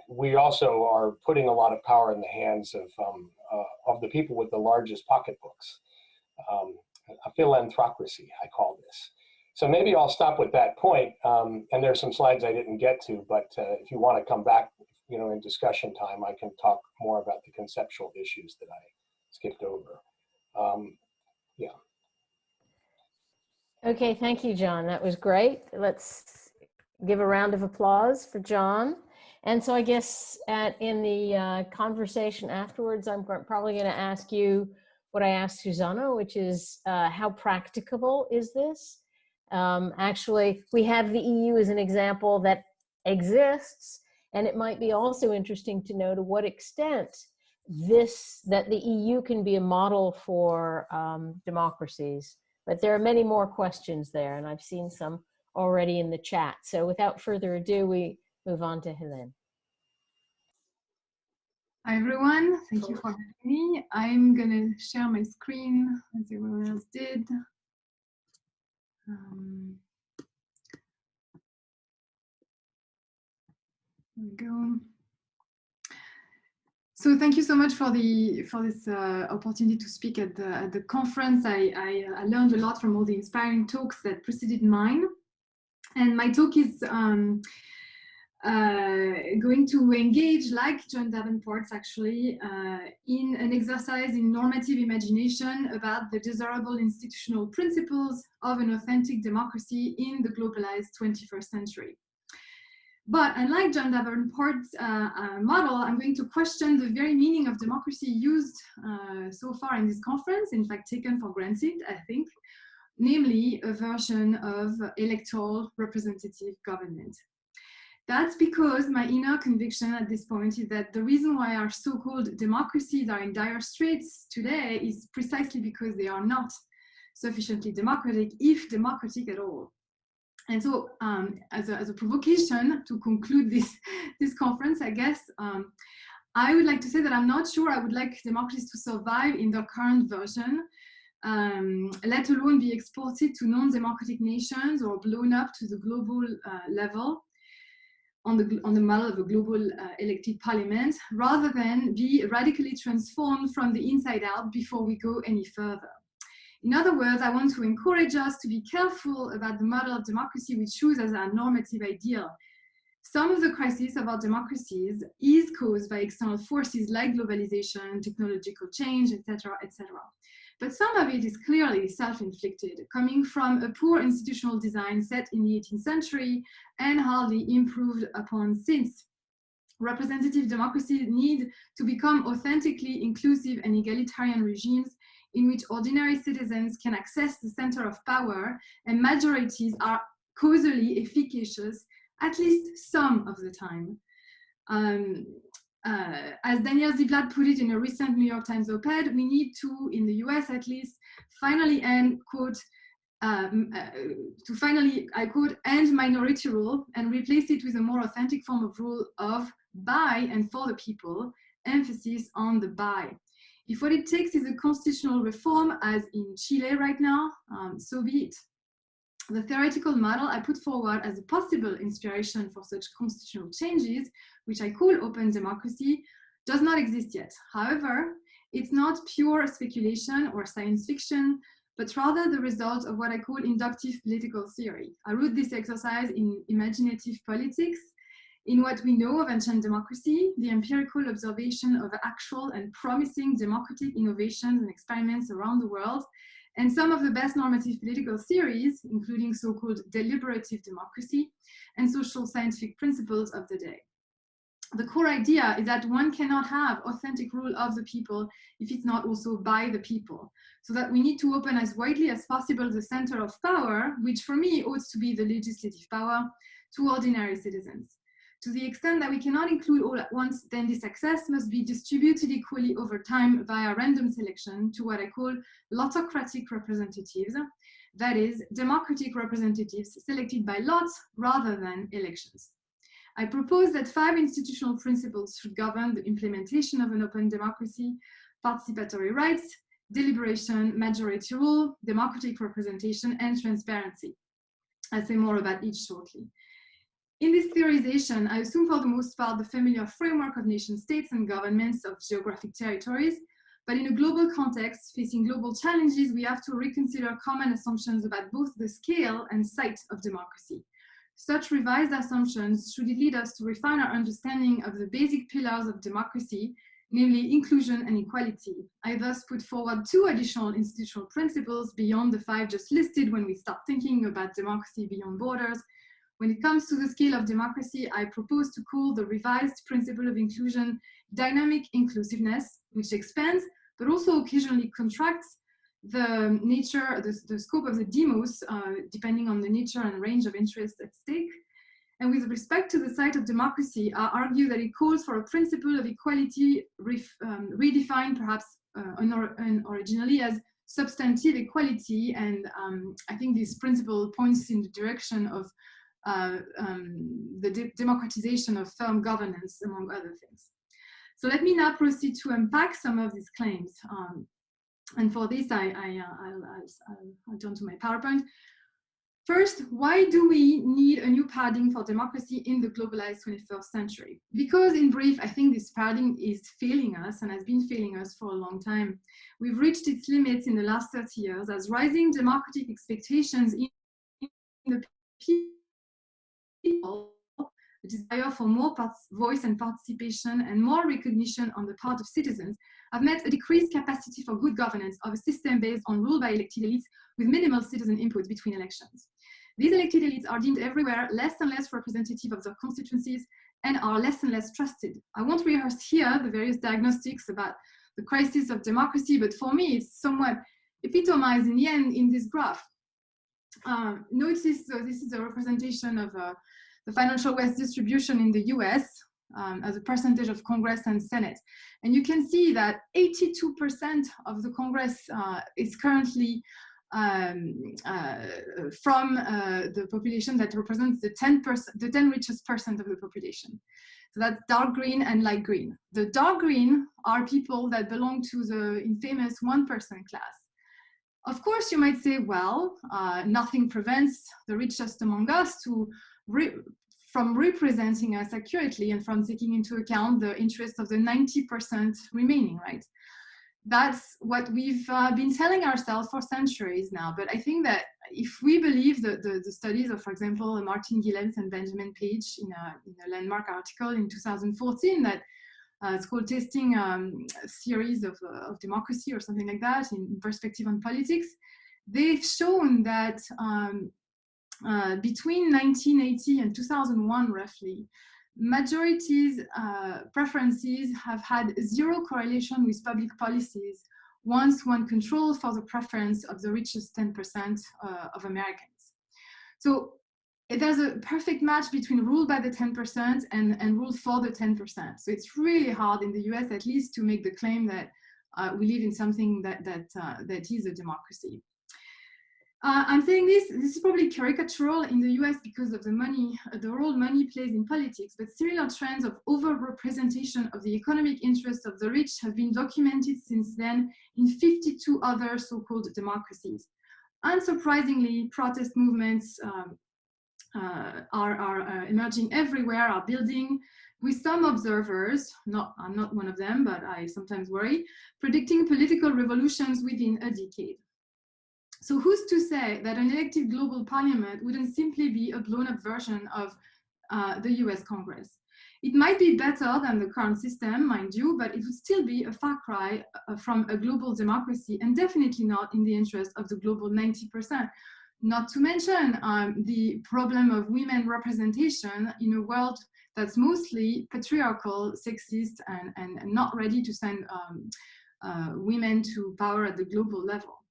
we also are putting a lot of power in the hands of of the people with the largest pocketbooks. A philanthropocracy, I call this. So maybe I'll stop with that point. And there's some slides I didn't get to, but if you want to come back, in discussion time, I can talk more about the conceptual issues that I skipped over. Yeah. Okay, thank you, John. That was great. Let's give a round of applause for John. And so I guess in the conversation afterwards, I'm probably going to ask you what I asked Susanna, which is how practicable is this? Actually, we have the EU as an example that exists, and it might be also interesting to know to what extent that the EU can be a model for democracies. But there are many more questions there, and I've seen some already in the chat. So without further ado, we move on to Hélène. Hi everyone, thank you for having me. I'm gonna share my screen as everyone else did. There we go. So thank you so much for this opportunity to speak at the conference. I learned a lot from all the inspiring talks that preceded mine, and my talk is going to engage, like John Davenport's actually, in an exercise in normative imagination about the desirable institutional principles of an authentic democracy in the globalized 21st century. But unlike John Davenport's model, I'm going to question the very meaning of democracy used so far in this conference, in fact taken for granted, I think, namely a version of electoral representative government. That's because my inner conviction at this point is that the reason why our so-called democracies are in dire straits today is precisely because they are not sufficiently democratic, if democratic at all. And so as a provocation to conclude this conference, I guess, I would like to say that I'm not sure I would like democracies to survive in their current version, let alone be exported to non-democratic nations or blown up to the global level on the model of a global elected parliament, rather than be radically transformed from the inside out before we go any further. In other words, I want to encourage us to be careful about the model of democracy we choose as our normative ideal. Some of the crisis of our democracies is caused by external forces like globalization, technological change, etc., etc. But some of it is clearly self-inflicted, coming from a poor institutional design set in the 18th century and hardly improved upon since. Representative democracies need to become authentically inclusive and egalitarian regimes in which ordinary citizens can access the center of power and majorities are causally efficacious, at least some of the time. As Daniel Ziblatt put it in a recent New York Times op-ed, we need to, in the US at least, finally end, quote, to finally, I quote, end minority rule and replace it with a more authentic form of rule of by and for the people, emphasis on the by. If what it takes is a constitutional reform, as in Chile right now, so be it. The theoretical model I put forward as a possible inspiration for such constitutional changes, which I call open democracy, does not exist yet. However, it's not pure speculation or science fiction, but rather the result of what I call inductive political theory. I wrote this exercise in Imaginative Politics, in what we know of ancient democracy, the empirical observation of actual and promising democratic innovations and experiments around the world, and some of the best normative political theories, including so-called deliberative democracy and social scientific principles of the day. The core idea is that one cannot have authentic rule of the people if it's not also by the people. So that we need to open as widely as possible the center of power, which for me ought to be the legislative power, to ordinary citizens. To the extent that we cannot include all at once, then this access must be distributed equally over time via random selection to what I call lotocratic representatives, that is, democratic representatives selected by lots rather than elections. I propose that 5 institutional principles should govern the implementation of an open democracy: participatory rights, deliberation, majority rule, democratic representation, and transparency. I'll say more about each shortly. In this theorization, I assume for the most part the familiar framework of nation states and governments of geographic territories, But in a global context, facing global challenges, we have to reconsider common assumptions about both the scale and site of democracy. Such revised assumptions should lead us to refine our understanding of the basic pillars of democracy, namely inclusion and equality. I thus put forward 2 additional institutional principles beyond the 5 just listed when we start thinking about democracy beyond borders. When it comes to the scale of democracy, I propose to call the revised principle of inclusion dynamic inclusiveness, which expands, but also occasionally contracts the nature, the scope of the demos, depending on the nature and range of interests at stake. And with respect to the site of democracy, I argue that it calls for a principle of equality redefined perhaps originally as substantive equality. And I think this principle points in the direction of the democratization of firm governance, among other things. So let me now proceed to unpack some of these claims. And for this, I'll turn to my PowerPoint. First, why do we need a new paradigm for democracy in the globalized 21st century? Because in brief, I think this paradigm is failing us and has been failing us for a long time. We've reached its limits in the last 30 years as rising democratic expectations in the people, the desire for more voice and participation and more recognition on the part of citizens have met a decreased capacity for good governance of a system based on rule by elected elites with minimal citizen input between elections. These elected elites are deemed everywhere less and less representative of their constituencies and are less and less trusted. I won't rehearse here the various diagnostics about the crisis of democracy, but for me, it's somewhat epitomized in the end in this graph. Notice this is a representation of the financial wealth distribution in the US as a percentage of Congress and Senate. And you can see that 82% of the Congress is currently from the population that represents the 10 richest percent of the population. So that's dark green and light green. The dark green are people that belong to the infamous 1% class. Of course, you might say, well, nothing prevents the richest among us from representing us accurately and from taking into account the interest of the 90% remaining, right? That's what we've been telling ourselves for centuries now. But I think that if we believe the studies of, for example, Martin Gilens and Benjamin Page in a landmark article in 2014 that it's called Testing Theories of Democracy or something like that in Perspective on Politics, they've shown that between 1980 and 2001, roughly, majorities' preferences have had zero correlation with public policies once one controls for the preference of the richest 10% of Americans. So there's a perfect match between rule by the 10% and rule for the 10%. So it's really hard in the US, at least, to make the claim that we live in something that is a democracy. I'm saying this is probably caricatural in the US because of the role money plays in politics, but similar trends of over-representation of the economic interests of the rich have been documented since then in 52 other so-called democracies. Unsurprisingly, protest movements are emerging everywhere, are building, with some observers, I'm not one of them, but I sometimes worry, predicting political revolutions within a decade. So who's to say that an elected global parliament wouldn't simply be a blown-up version of the US Congress? It might be better than the current system, mind you, but it would still be a far cry from a global democracy, and definitely not in the interest of the global 90%. Not to mention the problem of women representation in a world that's mostly patriarchal, sexist, and not ready to send women to power at the global level.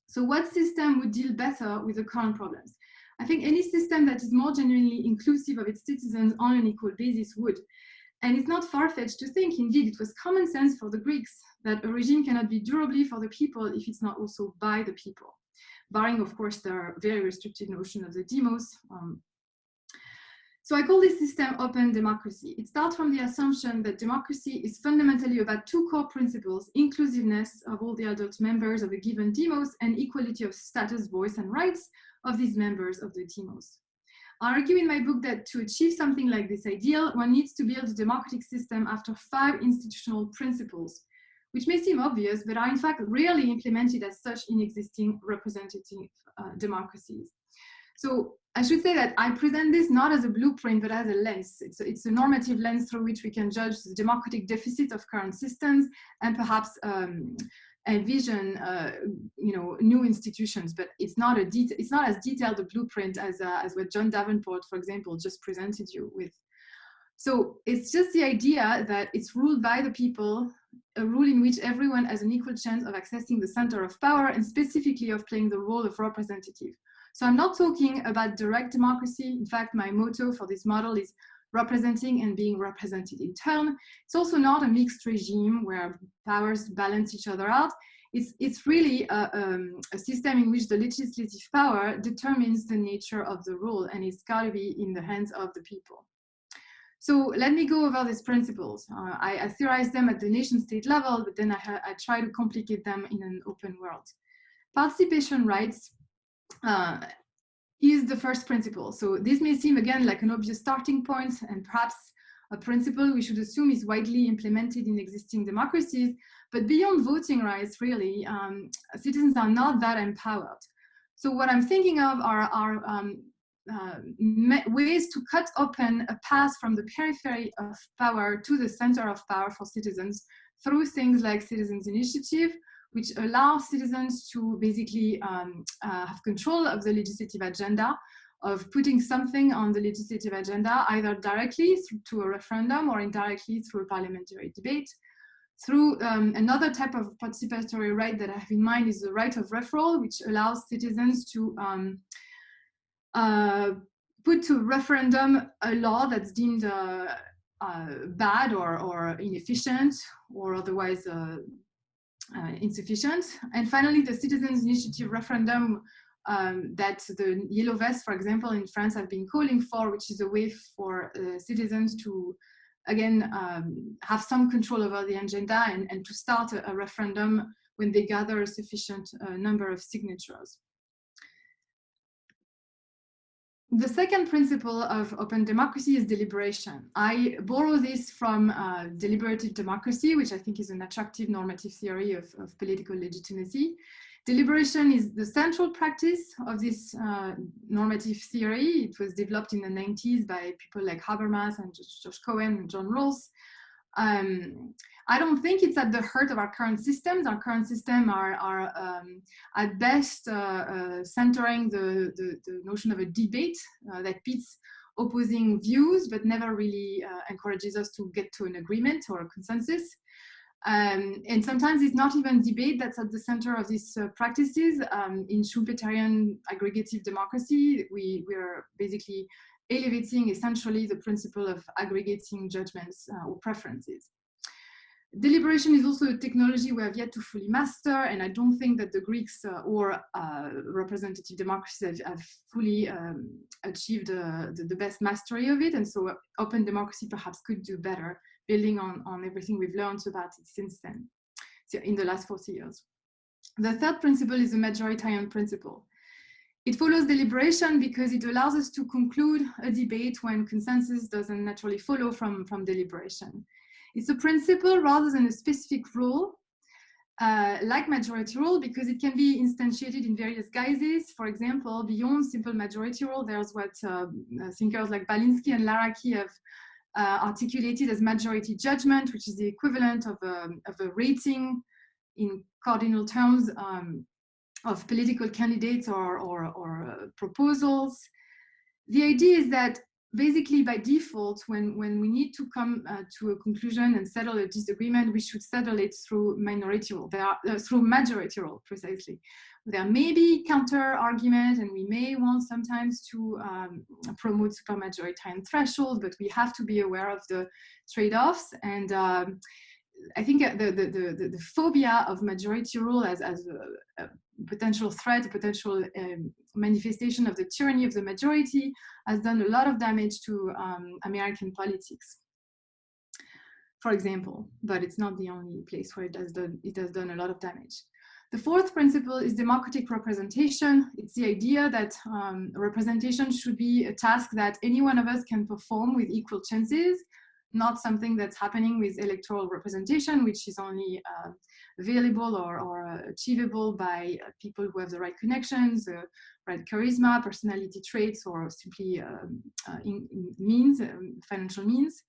So what system would deal better with the current problems? I think any system that is more genuinely inclusive of its citizens on an equal basis would. And it's not far-fetched to think, indeed, it was common sense for the Greeks that a regime cannot be durably for the people if it's not also by the people, barring, of course, the very restricted notion of the demos. So I call this system open democracy. It starts from the assumption that democracy is fundamentally about two core principles: inclusiveness of all the adult members of a given demos and equality of status, voice, and rights of these members of the demos. I argue in my book that to achieve something like this ideal, one needs to build a democratic system after 5 institutional principles, which may seem obvious, but are in fact rarely implemented as such in existing representative democracies. So I should say that I present this not as a blueprint, but as a lens. It's a normative lens through which we can judge the democratic deficit of current systems and perhaps envision, new institutions. But it's not as detailed a blueprint as what John Davenport, for example, just presented you with. So it's just the idea that it's ruled by the people, a rule in which everyone has an equal chance of accessing the center of power and specifically of playing the role of representative. So I'm not talking about direct democracy. In fact, my motto for this model is representing and being represented in turn. It's also not a mixed regime where powers balance each other out. It's really a system in which the legislative power determines the nature of the rule, and it's got to be in the hands of the people. So let me go over these principles. I theorize them at the nation state level, but then I try to complicate them in an open world. Participation rights is the first principle. So this may seem again like an obvious starting point and perhaps a principle we should assume is widely implemented in existing democracies, but beyond voting rights, really, citizens are not that empowered. So what I'm thinking of are ways to cut open a path from the periphery of power to the center of power for citizens through things like citizens' initiative, which allow citizens to basically have control of the legislative agenda, of putting something on the legislative agenda, either directly to a referendum or indirectly through a parliamentary debate. Through another type of participatory right that I have in mind is the right of referral, which allows citizens to put to referendum a law that's deemed bad or inefficient or otherwise insufficient. And finally, the citizens' initiative referendum that the Yellow Vests, for example, in France have been calling for, which is a way for citizens to, again, have some control over the agenda and to start a referendum when they gather a sufficient number of signatures. The second principle of open democracy is deliberation. I borrow this from deliberative democracy, which I think is an attractive normative theory of political legitimacy. Deliberation is the central practice of this normative theory. It was developed in the 90s by people like Habermas and Josh Cohen and John Rawls. I don't think it's at the heart of our current systems. Our current systems are at best centering the notion of a debate that pits opposing views, but never really encourages us to get to an agreement or a consensus. And sometimes it's not even debate that's at the center of these practices. In Schumpeterian aggregative democracy, we are basically elevating essentially the principle of aggregating judgments or preferences. Deliberation is also a technology we have yet to fully master, and I don't think that the Greeks or representative democracies have fully achieved the best mastery of it, and so open democracy perhaps could do better, building on everything we've learned about it since then, so in the last 40 years. The third principle is the majoritarian principle. It follows deliberation because it allows us to conclude a debate when consensus doesn't naturally follow from deliberation. It's a principle rather than a specific rule, like majority rule, because it can be instantiated in various guises. For example, beyond simple majority rule, there's what thinkers like Balinsky and Larraki have articulated as majority judgment, which is the equivalent of a rating in cardinal terms of political candidates or proposals. The idea is that basically by default, when we need to come to a conclusion and settle a disagreement, we should settle it through minority rule, through majority rule, precisely. There may be counter argument, and we may want sometimes to promote supermajoritarian thresholds, but we have to be aware of the trade-offs. And I think the phobia of majority rule as a potential threat, a potential manifestation of the tyranny of the majority has done a lot of damage to American politics, for example, but it's not the only place where it has done a lot of damage. The fourth principle is democratic representation. It's the idea that representation should be a task that any one of us can perform with equal chances, not something that's happening with electoral representation, which is only available or achievable by people who have the right connections, right charisma, personality traits, or simply financial means.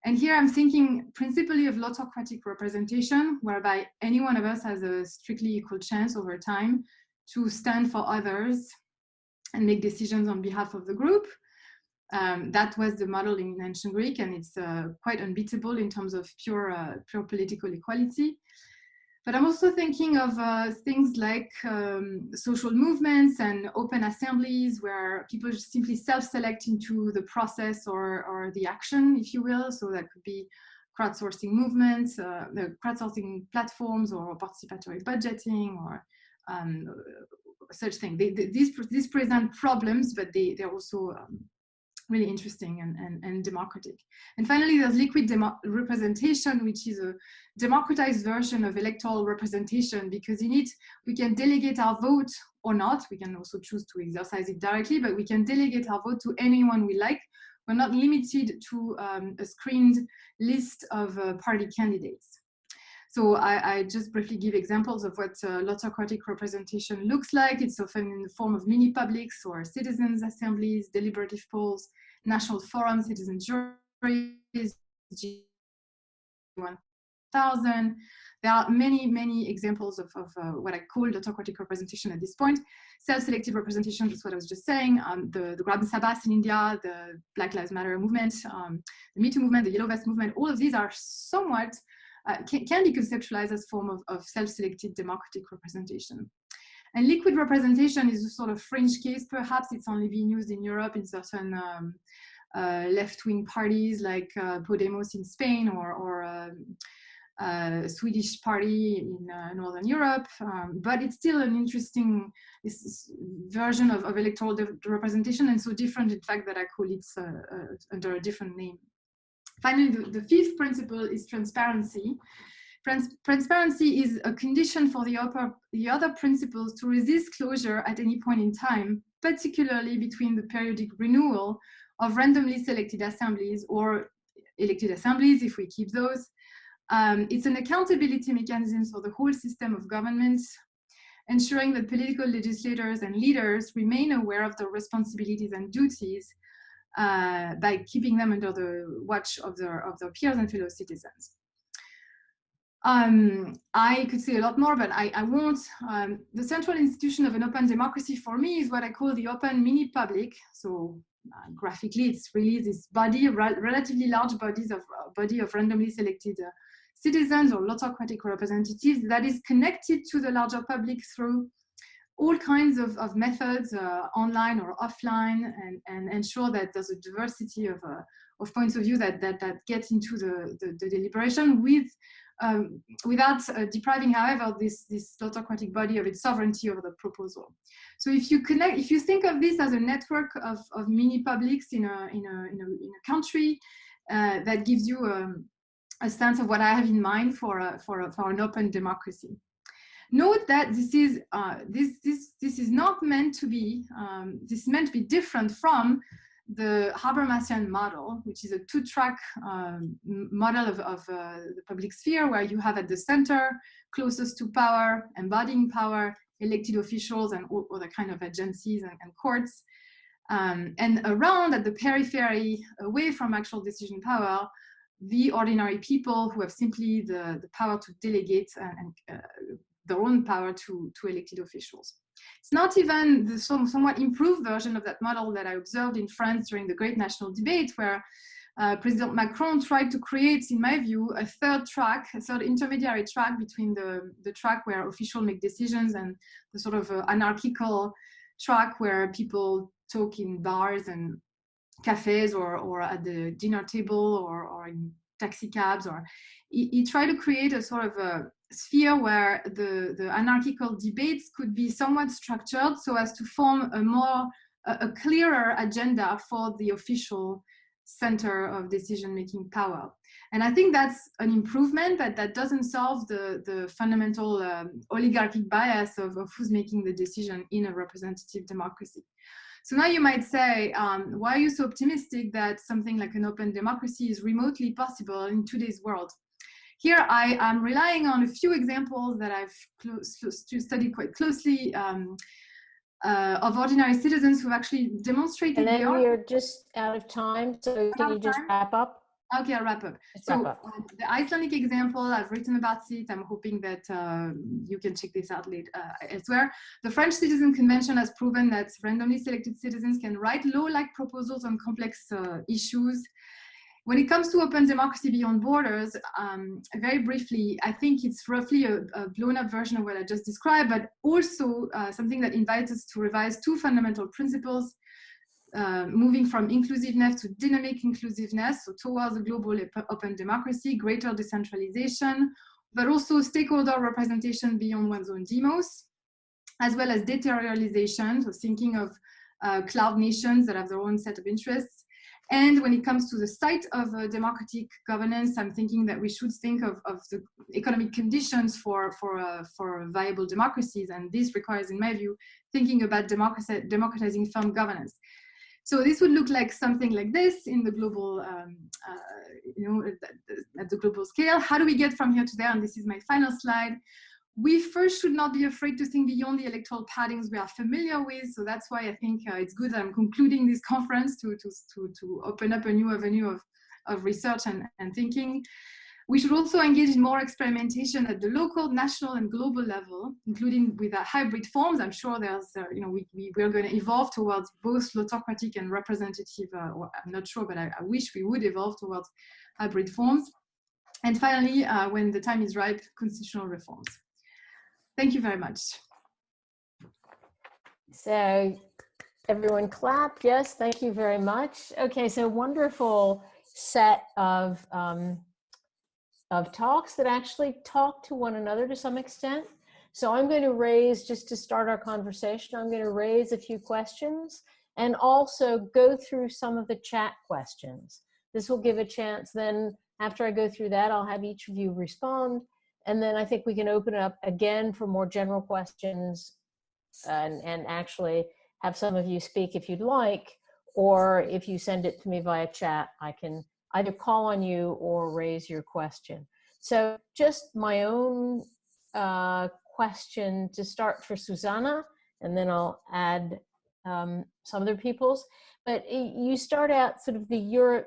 And here I'm thinking principally of autocratic representation, whereby any one of us has a strictly equal chance over time to stand for others and make decisions on behalf of the group. That was the model in ancient Greek, and it's quite unbeatable in terms of pure political equality. But I'm also thinking of things like social movements and open assemblies where people simply self-select into the process or the action, if you will. So that could be crowdsourcing movements, the crowdsourcing platforms, or participatory budgeting, or such things. These present problems, but they're also really interesting and democratic. And finally, there's liquid representation, which is a democratized version of electoral representation, because in it, we can delegate our vote or not. We can also choose to exercise it directly, but we can delegate our vote to anyone we like. We're not limited to a screened list of party candidates. So I just briefly give examples of what autocratic representation looks like. It's often in the form of mini publics or citizens' assemblies, deliberative polls, national forums, citizen juries, G1000. There are many examples of what I call autocratic representation at this point. Self-selective representation, that's what I was just saying. The Gram Sabhas in India, the Black Lives Matter movement, the Me Too movement, the Yellow Vest movement, all of these are somewhat can be conceptualized as form of self-selected democratic representation. And liquid representation is a sort of fringe case. Perhaps it's only being used in Europe in certain left-wing parties like Podemos in Spain, or Swedish party in Northern Europe. But it's still an interesting version of electoral representation, and so different, in fact, that I call it under a different name. Finally, the fifth principle is transparency. Transparency is a condition for the other principles to resist closure at any point in time, particularly between the periodic renewal of randomly selected assemblies, or elected assemblies if we keep those. It's an accountability mechanism for the whole system of government, ensuring that political legislators and leaders remain aware of their responsibilities and duties by keeping them under the watch of their peers and fellow citizens. I could say a lot more, but I won't. The central institution of an open democracy for me is what I call the open mini public. So graphically, it's really this body, relatively large body of randomly selected citizens or autocratic representatives that is connected to the larger public through all kinds of methods, online or offline, and ensure that there's a diversity of points of view that get into the deliberation without depriving, however, this autocratic body of its sovereignty over the proposal. So if you think of this as a network of mini publics in a country, that gives you a sense of what I have in mind for an open democracy. Note that this is not meant to be. This is meant to be different from the Habermasian model, which is a two-track model of the public sphere, where you have at the center, closest to power, embodying power, elected officials and all other kind of agencies and courts, and around at the periphery, away from actual decision power, the ordinary people who have simply the power to delegate and their own power to elected officials. It's not even the somewhat improved version of that model that I observed in France during the Great National Debate, where President Macron tried to create, in my view, a third intermediary track between the track where officials make decisions and the sort of anarchical track where people talk in bars and cafes or at the dinner table or in taxi cabs. Or he tried to create a sort of a sphere where the anarchical debates could be somewhat structured so as to form a clearer agenda for the official center of decision-making power. And I think that's an improvement, but that doesn't solve the fundamental oligarchic bias of who's making the decision in a representative democracy. So now you might say, why are you so optimistic that something like an open democracy is remotely possible in today's world? Here I am relying on a few examples that I've studied quite closely of ordinary citizens who've actually demonstrated. And then we are just out of time, so can you just wrap up? Okay, I'll wrap up. So the Icelandic example, I've written about it. I'm hoping that you can check this out later elsewhere. The French Citizen Convention has proven that randomly selected citizens can write law-like proposals on complex issues. When it comes to open democracy beyond borders, very briefly, I think it's roughly a blown-up version of what I just described, but also something that invites us to revise two fundamental principles, moving from inclusiveness to dynamic inclusiveness, so towards a global open democracy, greater decentralization, but also stakeholder representation beyond one's own demos, as well as deterritorialization, so thinking of cloud nations that have their own set of interests. And when it comes to the site of democratic governance, I'm thinking that we should think of the economic conditions for viable democracies. And this requires, in my view, thinking about democratizing firm governance. So this would look like something like this in the global, at the global scale. How do we get from here to there? And this is my final slide. We first should not be afraid to think beyond the electoral patterns we are familiar with. So that's why I think it's good that I'm concluding this conference to open up a new avenue of research and thinking. We should also engage in more experimentation at the local, national, and global level, including with hybrid forms. I'm sure there's, we're going to evolve towards both autocratic and representative, or I'm not sure, but I wish we would evolve towards hybrid forms. And finally, when the time is ripe, constitutional reforms. Thank you very much. So everyone clap. Yes, thank you very much. Okay, so wonderful set of talks that actually talk to one another to some extent. So I'm going to raise, just to start our conversation, I'm going to raise a few questions and also go through some of the chat questions. This will give a chance, then after I go through that, I'll have each of you respond. And then I think we can open it up again for more general questions and actually have some of you speak if you'd like, or if you send it to me via chat, I can either call on you or raise your question. So just my own question to start for Susanna, and then I'll add some other people's. But you start out sort of the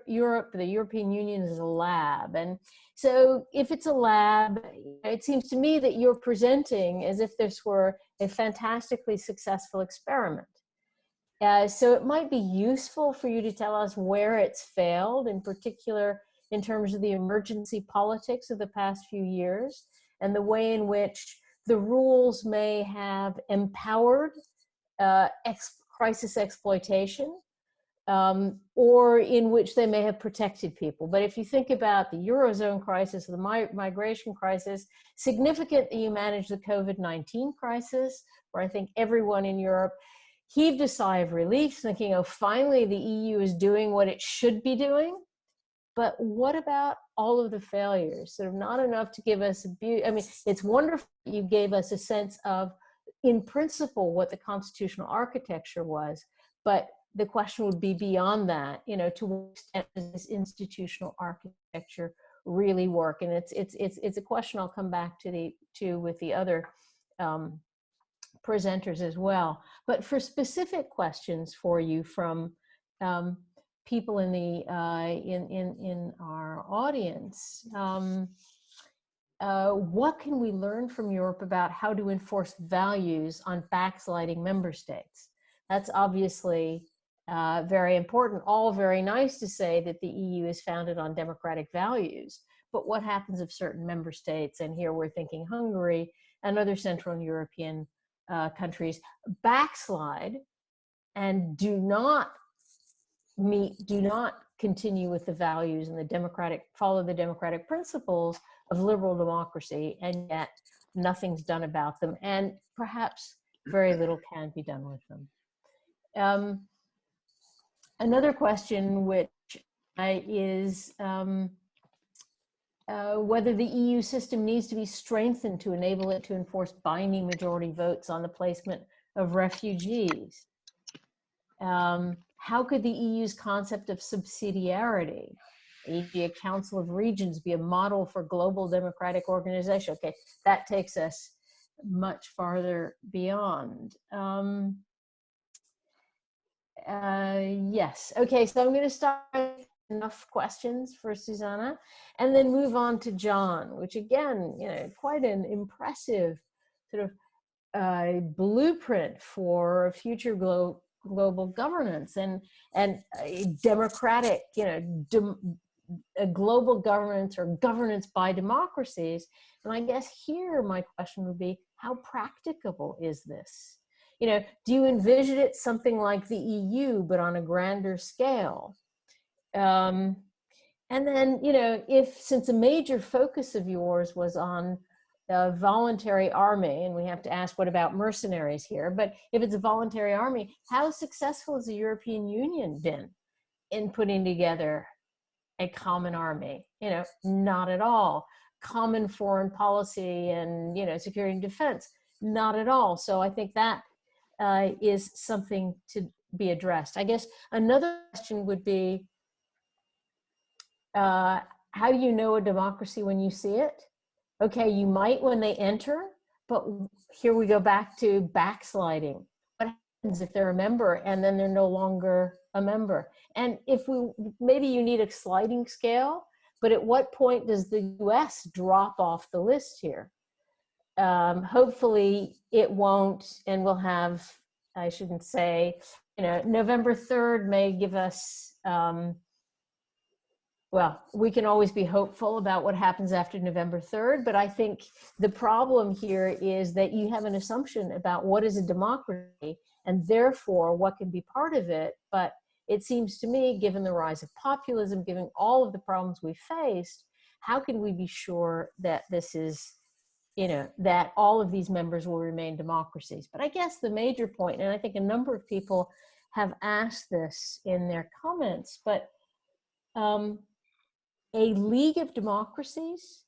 European Union as a lab. And so if it's a lab, it seems to me that you're presenting as if this were a fantastically successful experiment. So it might be useful for you to tell us where it's failed, in particular in terms of the emergency politics of the past few years and the way in which the rules may have empowered crisis exploitation, or in which they may have protected people. But if you think about the Eurozone crisis, the migration crisis, significant that you managed the COVID-19 crisis, where I think everyone in Europe heaved a sigh of relief, thinking, oh, finally the EU is doing what it should be doing. But what about all of the failures? Sort of not enough to give us I mean, it's wonderful that you gave us a sense of, in principle, what the constitutional architecture was, but the question would be beyond that, to what extent does this institutional architecture really work? And it's a question I'll come back to with the other presenters as well. But for specific questions for you from people in the in our audience, what can we learn from Europe about how to enforce values on backsliding member states? That's obviously very important. All very nice to say that the EU is founded on democratic values, but what happens if certain member states, and here we're thinking Hungary and other Central and European countries, backslide and do not continue with the values and follow the democratic principles of liberal democracy, and yet nothing's done about them, and perhaps very little can be done with them. Another question which is whether the EU system needs to be strengthened to enable it to enforce binding majority votes on the placement of refugees. How could the EU's concept of subsidiarity, e.g. a Council of Regions, be a model for global democratic organization? Okay, that takes us much farther beyond. Yes, okay, so I'm going to start with enough questions for Susanna and then move on to John, which again, you know, quite an impressive sort of blueprint for future global governance and a democratic, you know, a global governance or governance by democracies. And I guess here my question would be, how practicable is this? You know, do you envision it something like the EU, but on a grander scale? And then, you know, since a major focus of yours was on a voluntary army, and we have to ask, what about mercenaries here? But if it's a voluntary army, how successful has the European Union been in putting together a common army? You know, not at all. Common foreign policy and, you know, security and defense, not at all. So I think that is something to be addressed. I guess another question would be, how do you know a democracy when you see it? Okay, you might when they enter, but here we go back to backsliding. What happens if they're a member and then they're no longer a member? And if maybe you need a sliding scale, but at what point does the US drop off the list here? Hopefully it won't, and we'll have, I shouldn't say, you know, November 3rd may give us, well, we can always be hopeful about what happens after November 3rd, but I think the problem here is that you have an assumption about what is a democracy and therefore what can be part of it. But it seems to me, given the rise of populism, given all of the problems we faced, how can we be sure that this is, you know, that all of these members will remain democracies? But I guess the major point, and I think a number of people have asked this in their comments, but a league of democracies,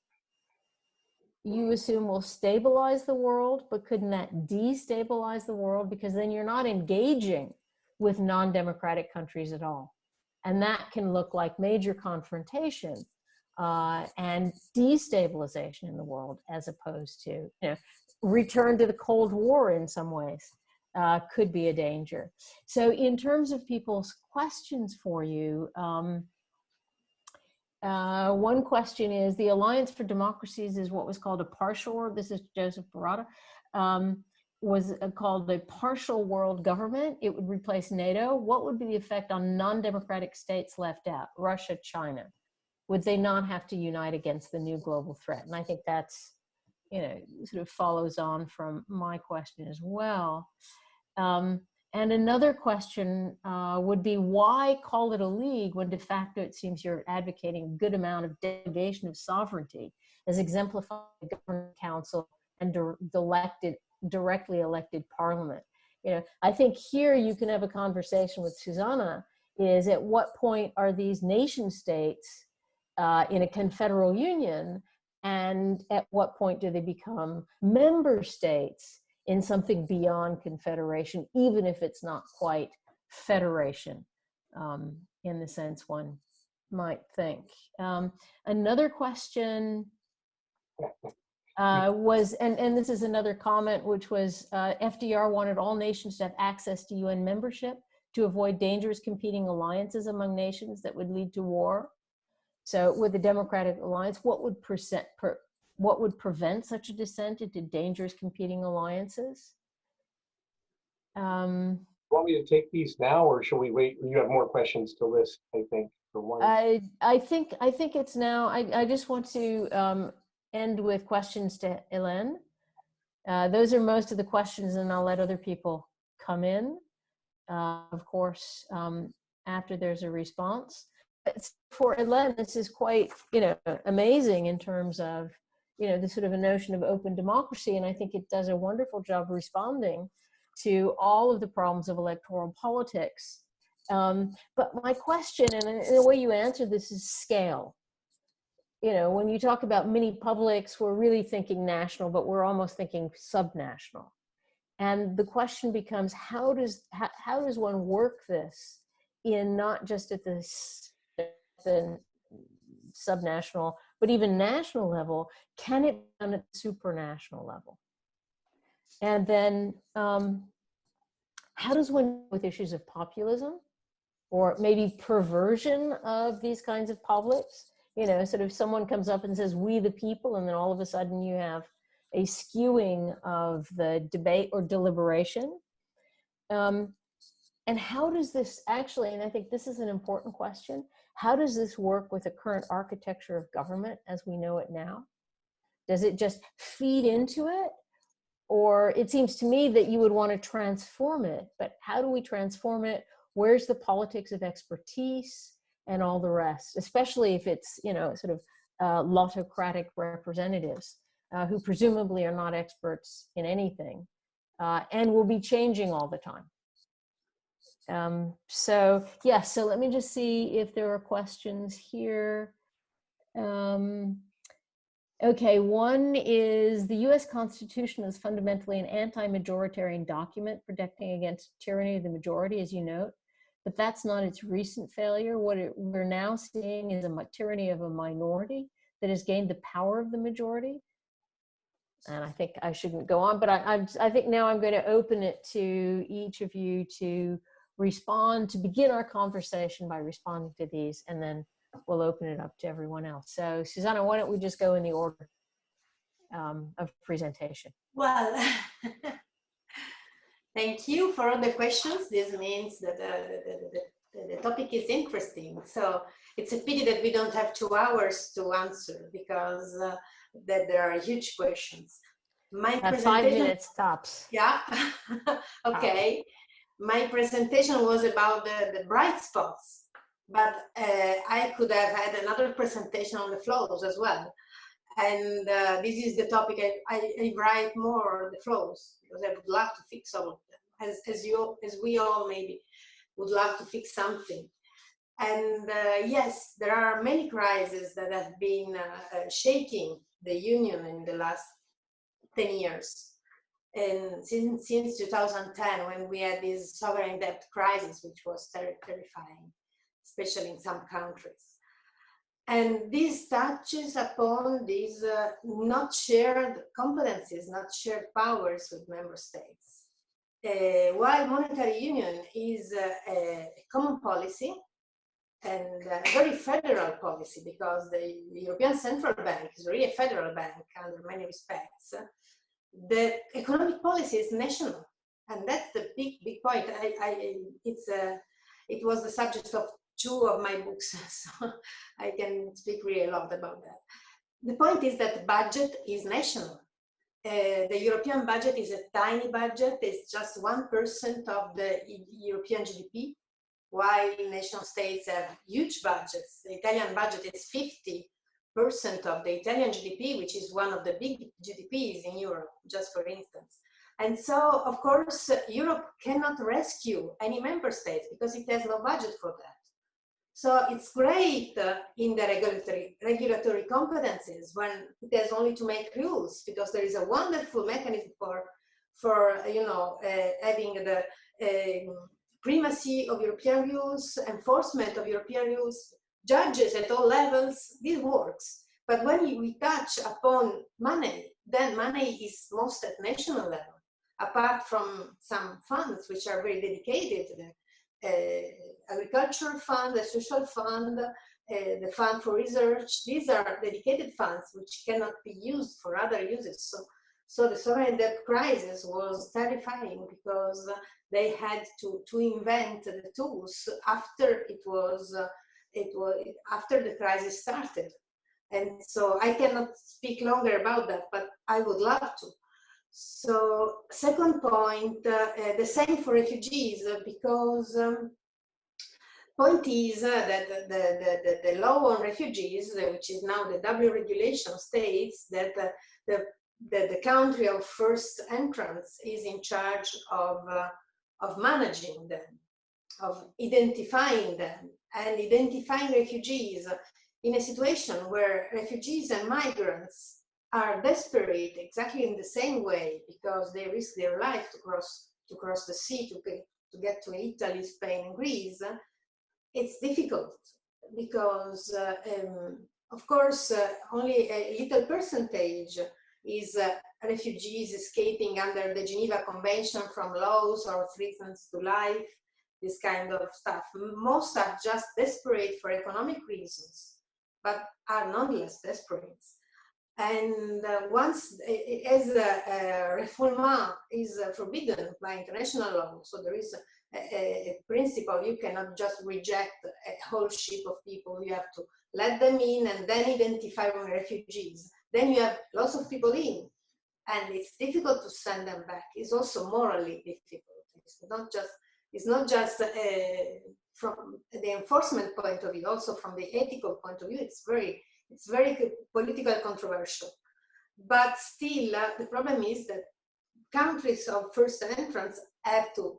you assume, will stabilize the world, but couldn't that destabilize the world? Because then you're not engaging with non-democratic countries at all. And that can look like major confrontation and destabilization in the world, as opposed to, you know, return to the Cold War in some ways could be a danger. So in terms of people's questions for you, one question is, the Alliance for Democracies is what was called a partial, this is Joseph Barada, was called a partial world government. It would replace NATO. What would be the effect on non-democratic states left out? Russia, China. Would they not have to unite against the new global threat? And I think that's, you know, sort of follows on from my question as well. And another question would be, why call it a league when de facto it seems you're advocating a good amount of delegation of sovereignty as exemplified by the Governing Council and directly elected parliament? You know, I think here you can have a conversation with Susanna, is at what point are these nation states in a confederal union, and at what point do they become member states in something beyond confederation, even if it's not quite federation in the sense one might think. Another question was, and this is another comment, which was FDR wanted all nations to have access to UN membership to avoid dangerous competing alliances among nations that would lead to war. So with the Democratic Alliance, what would prevent such a descent into dangerous competing alliances? Want me to take these now, or shall we wait? You have more questions to list, I think, for one. I think it's now. I just want to end with questions to Hélène. Those are most of the questions, and I'll let other people come in, of course, after there's a response. But for Hélène, this is quite, you know, amazing in terms of, you know, the sort of a notion of open democracy, and I think it does a wonderful job responding to all of the problems of electoral politics But my question, and the way you answer this, is scale. You know, when you talk about mini publics, we're really thinking national, but we're almost thinking subnational. And the question becomes, how does one work this in not just at the subnational, but even national level? Can it be done at the supranational level? And then how does one deal with issues of populism or maybe perversion of these kinds of publics? You know, sort of someone comes up and says, we the people, and then all of a sudden you have a skewing of the debate or deliberation. And how does this actually, and I think this is an important question, how does this work with the current architecture of government as we know it now? Does it just feed into it? Or it seems to me that you would want to transform it, but how do we transform it? Where's the politics of expertise and all the rest, especially if it's, you know, sort of autocratic representatives who presumably are not experts in anything and will be changing all the time. So yeah, so let me just see if there are questions here. Okay, one is the US Constitution is fundamentally an anti-majoritarian document protecting against tyranny of the majority, as you note, but that's not its recent failure. What we're now seeing is a tyranny of a minority that has gained the power of the majority. And I think I shouldn't go on, but I think now I'm going to open it to each of you to respond, to begin our conversation by responding to these, and then we'll open it up to everyone else. So Susanna, why don't we just go in the order of presentation? Well, thank you for all the questions. This means that the topic is interesting. So it's a pity that we don't have 2 hours to answer, because that there are huge questions. My presentation, 5 minutes tops. Yeah, okay. My presentation was about the bright spots, but I could have had another presentation on the flaws as well. And this is the topic I write more, the flaws, because I would love to fix all of them, as we all maybe would love to fix something. And yes, there are many crises that have been shaking the Union in the last 10 years. And since 2010, when we had this sovereign debt crisis, which was terrifying, especially in some countries. And this touches upon these not shared competencies, not shared powers with member states. While monetary union is a common policy and a very federal policy, because the European Central Bank is really a federal bank under many respects, the economic policy is national, and that's the big point. It was the subject of 2 of my books, so I can speak really a lot about that. The point is that the budget is national. The European budget is a tiny budget. It's just 1% of the European GDP, while nation states have huge budgets. The Italian budget is 50% of the Italian GDP, which is one of the big GDPs in Europe, just for instance. And so, of course, Europe cannot rescue any member states because it has no budget for that. So it's great in the regulatory competencies when it has only to make rules, because there is a wonderful mechanism for having the primacy of European rules, enforcement of European rules, judges at all levels. This works. But when we touch upon money, then money is most at national level, apart from some funds which are very dedicated to the agricultural fund, the social fund, the fund for research. These are dedicated funds which cannot be used for other uses. So the sovereign debt crisis was terrifying, because they had to invent the tools after after the crisis started. And so I cannot speak longer about that, but I would love to. So second point, the same for refugees, because point is that the law on refugees, which is now the W regulation, states that the country of first entrance is in charge of managing them. identifying them and identifying refugees in a situation where refugees and migrants are desperate exactly in the same way because they risk their life to cross the sea to get to Italy, Spain, and Greece. It's difficult because, of course, only a little percentage is refugees escaping under the Geneva Convention from laws or threats to life, this kind of stuff. Most are just desperate for economic reasons, but are nonetheless desperate. And once, as refoulement is forbidden by international law, so there is a principle, you cannot just reject a whole ship of people, you have to let them in and then identify them refugees. Then you have lots of people in, and it's difficult to send them back. It's also morally difficult. It's not just from the enforcement point of view, also from the ethical point of view, it's very political controversial. But still, the problem is that countries of first entrance have the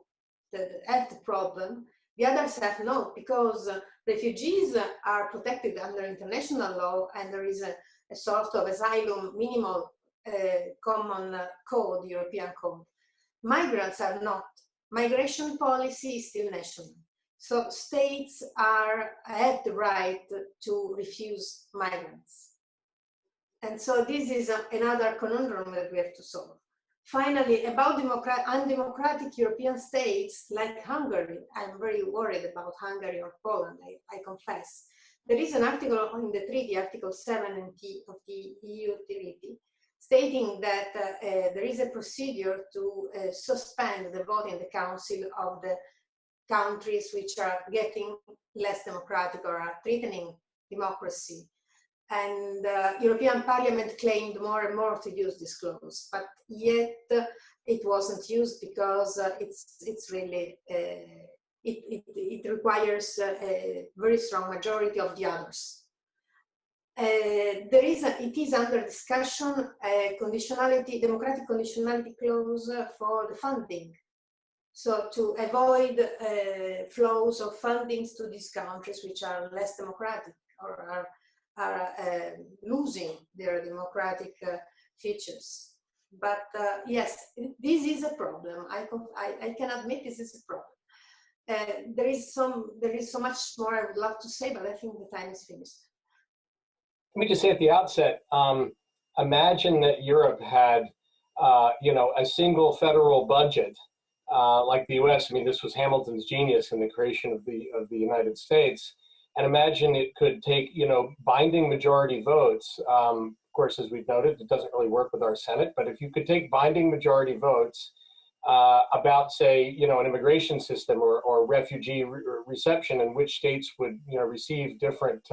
problem. The others have not, because refugees are protected under international law, and there is a sort of asylum minimal common code, European code. Migrants are not. Migration policy is still national. So states have the right to refuse migrants. And so this is another conundrum that we have to solve. Finally, about undemocratic European states like Hungary, I'm very worried about Hungary or Poland, I confess. There is an article in the treaty, Article 7 of the EU treaty, stating that there is a procedure to suspend the vote in the Council of the countries which are getting less democratic or are threatening democracy. And European Parliament claimed more and more to use this clause, but yet it wasn't used because it's really, it requires a very strong majority of the others. It is under discussion a democratic conditionality clause for the funding. So to avoid flows of fundings to these countries which are less democratic or are losing their democratic features. But yes, this is a problem. I can admit this is a problem. There is so much more I would love to say, but I think the time is finished. Let me just say at the outset, imagine that Europe had, a single federal budget like the U.S. I mean, this was Hamilton's genius in the creation of the United States. And imagine it could take, binding majority votes. Of course, as we've noted, it doesn't really work with our Senate, but if you could take binding majority votes about, say, an immigration system or refugee reception, in which states would, receive different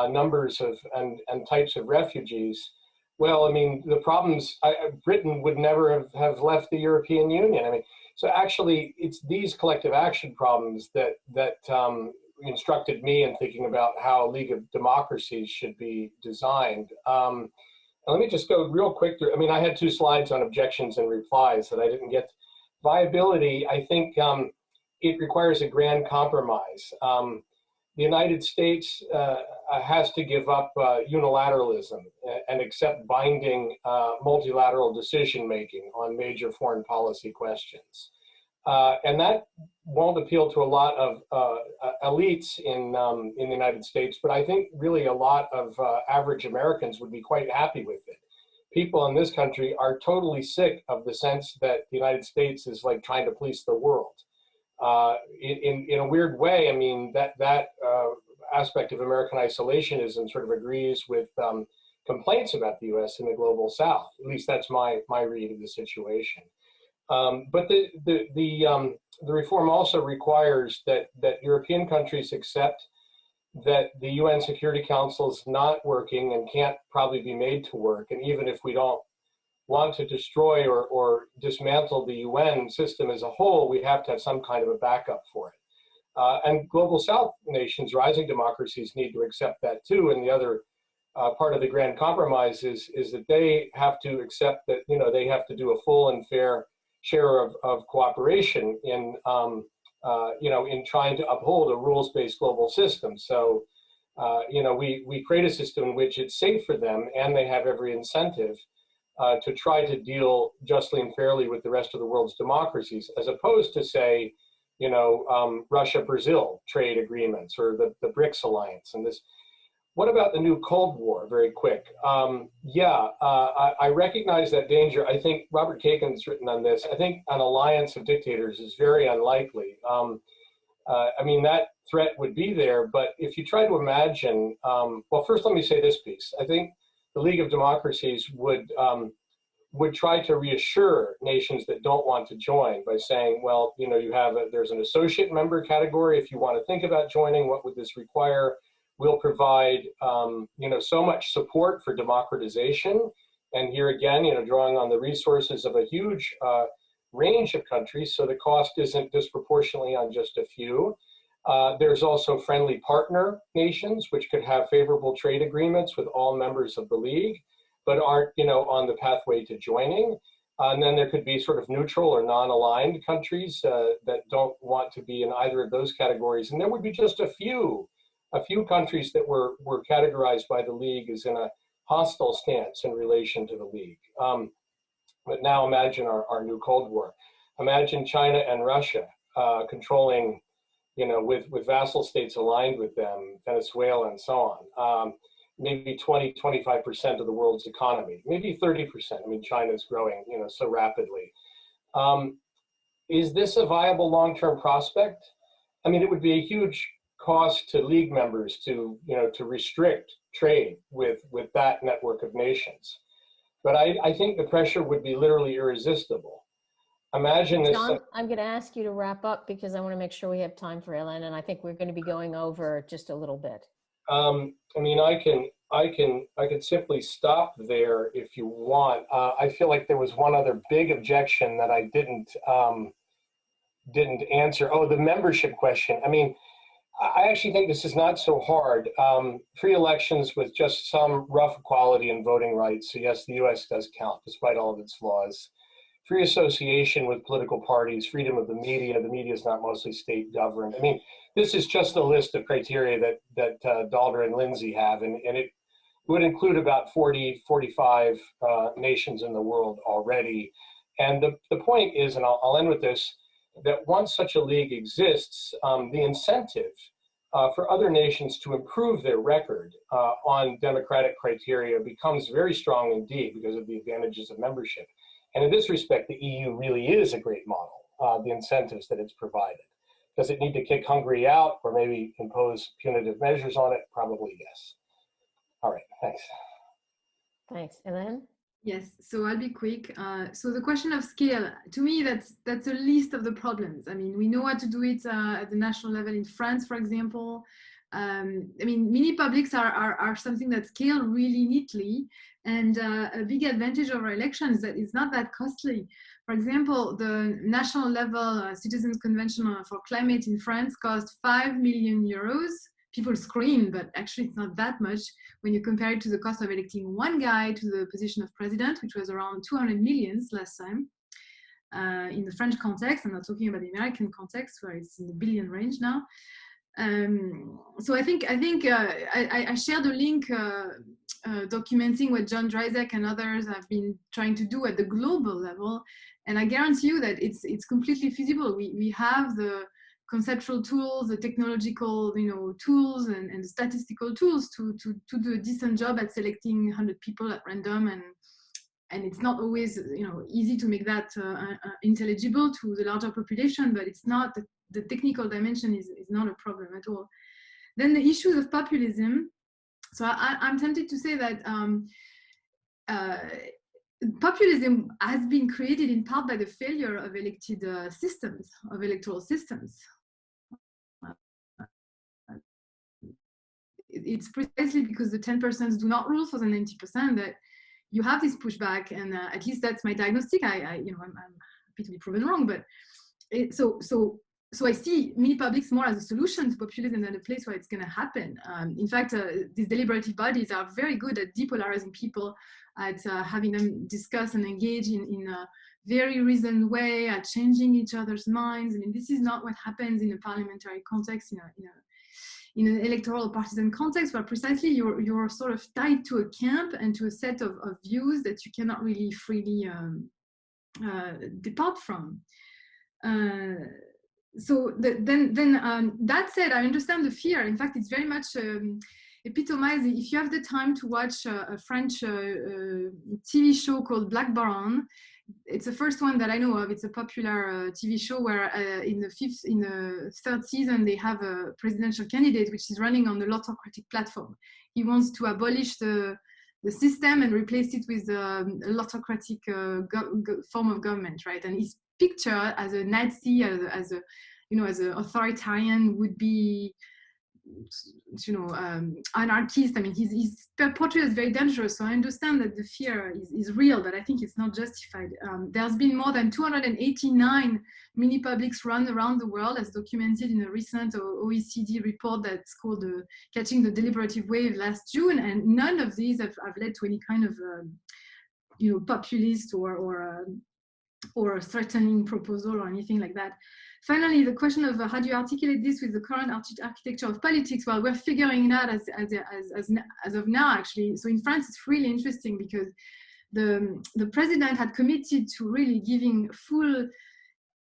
numbers of and types of refugees. Well, I mean, the problems, Britain would never have left the European Union. I mean, so actually, it's these collective action problems that instructed me in thinking about how a League of Democracies should be designed. Let me just go real quick through. I mean, I had 2 slides on objections and replies that I didn't get. Viability, I think it requires a grand compromise. The United States has to give up unilateralism and accept binding multilateral decision-making on major foreign policy questions. And that won't appeal to a lot of elites in the United States, but I think really a lot of average Americans would be quite happy with it. People in this country are totally sick of the sense that the United States is like trying to police the world. In a weird way, I mean, that aspect of American isolationism sort of agrees with complaints about the U.S. in the global South. At least that's my read of the situation. But the reform also requires that European countries accept that the UN Security Council is not working and can't probably be made to work. And even if we don't want to destroy or dismantle the UN system as a whole, we have to have some kind of a backup for it. And global South nations, rising democracies, need to accept that too. And the other part of the grand compromise is that they have to accept that, they have to do a full and fair share of cooperation in in trying to uphold a rules-based global system. So, we create a system in which it's safe for them, and they have every incentive to try to deal justly and fairly with the rest of the world's democracies, as opposed to, say, Russia-Brazil trade agreements or the BRICS alliance. And this, what about the new Cold War? Very quick. I recognize that danger. I think Robert Kagan's written on this. I think an alliance of dictators is very unlikely. That threat would be there, but if you try to imagine, well, first let me say this piece. I think the League of Democracies would try to reassure nations that don't want to join by saying, well, there's an associate member category. If you want to think about joining, what would this require? We'll provide, so much support for democratization. And here again, drawing on the resources of a huge range of countries, so the cost isn't disproportionately on just a few. There's also friendly partner nations, which could have favorable trade agreements with all members of the League, but aren't, on the pathway to joining. And then there could be sort of neutral or non-aligned countries that don't want to be in either of those categories. And there would be just a few countries that were categorized by the League as in a hostile stance in relation to the League. But now imagine our new Cold War. Imagine China and Russia controlling, with vassal states aligned with them, Venezuela and so on. Maybe 20-25% of the world's economy, maybe 30%. I mean, China's growing, so rapidly. Is this a viable long-term prospect? I mean, it would be a huge cost to League members to restrict trade with that network of nations. But I think the pressure would be literally irresistible. Imagine this. John, I'm going to ask you to wrap up because I want to make sure we have time for Hélène, and I think we're going to be going over just a little bit. I can simply stop there if you want. I feel like there was one other big objection that I didn't answer. Oh, the membership question. I mean, I actually think this is not so hard. Free elections with just some rough equality in voting rights. So yes, the US does count despite all of its flaws. Free association with political parties, freedom of the media. The media is not mostly state governed. I mean, this is just a list of criteria that Daldry and Lindsay have, and it would include about 40, 45 nations in the world already. And the point is, and I'll end with this, that once such a league exists, the incentive for other nations to improve their record on democratic criteria becomes very strong indeed because of the advantages of membership. And in this respect, the EU really is a great model, the incentives that it's provided. Does it need to kick Hungary out or maybe impose punitive measures on it? Probably yes. All right, thanks. Thanks. Hélène? Yes, so I'll be quick. So the question of scale, to me, that's a list of the problems. I mean, we know how to do it at the national level in France, for example. Mini publics are something that scale really neatly, and a big advantage of our elections is that it's not that costly. For example, the national level Citizens Convention for Climate in France cost 5 million euros. People scream, but actually it's not that much when you compare it to the cost of electing one guy to the position of president, which was around 200 million last time. In the French context, I'm not talking about the American context where it's in the billion range now. So I think I shared a link documenting what John Dryzek and others have been trying to do at the global level, and I guarantee you that it's completely feasible. We have the conceptual tools, the technological tools, and the statistical tools to do a decent job at selecting 100 people at random, and it's not always easy to make that intelligible to the larger population, but it's not the technical dimension is not a problem at all. Then the issues of populism. So I'm tempted to say that populism has been created in part by the failure of elected systems, of electoral systems. It's precisely because the 10% do not rule for the 90% that you have this pushback, and at least that's my diagnostic. I'm happy to be proven wrong, but so so I see mini publics more as a solution to populism than a place where it's going to happen. In fact, these deliberative bodies are very good at depolarizing people, at having them discuss and engage in a very reasoned way, at changing each other's minds. I mean, this is not what happens in a parliamentary context, in an electoral partisan context, where precisely you're sort of tied to a camp and to a set of views that you cannot really freely depart from. So that said, I understand the fear. In fact, it's very much epitomized. If you have the time to watch a French TV show called Black Baron, it's the first one that I know of. It's a popular TV show where in the third season, they have a presidential candidate which is running on the autocratic platform. He wants to abolish the system and replace it with a autocratic form of government, right? And he's pictured as a Nazi, as an authoritarian would-be, anarchist. I mean, he's portrayed as very dangerous. So I understand that the fear is real, but I think it's not justified. There's been more than 289 mini publics run around the world, as documented in a recent OECD report that's called Catching the Deliberative Wave last June, and none of these have led to any kind of populist or a threatening proposal or anything like that. Finally, the question of how do you articulate this with the current architecture of politics? Well, we're figuring it out as of now, actually. So in France, it's really interesting because the president had committed to really giving full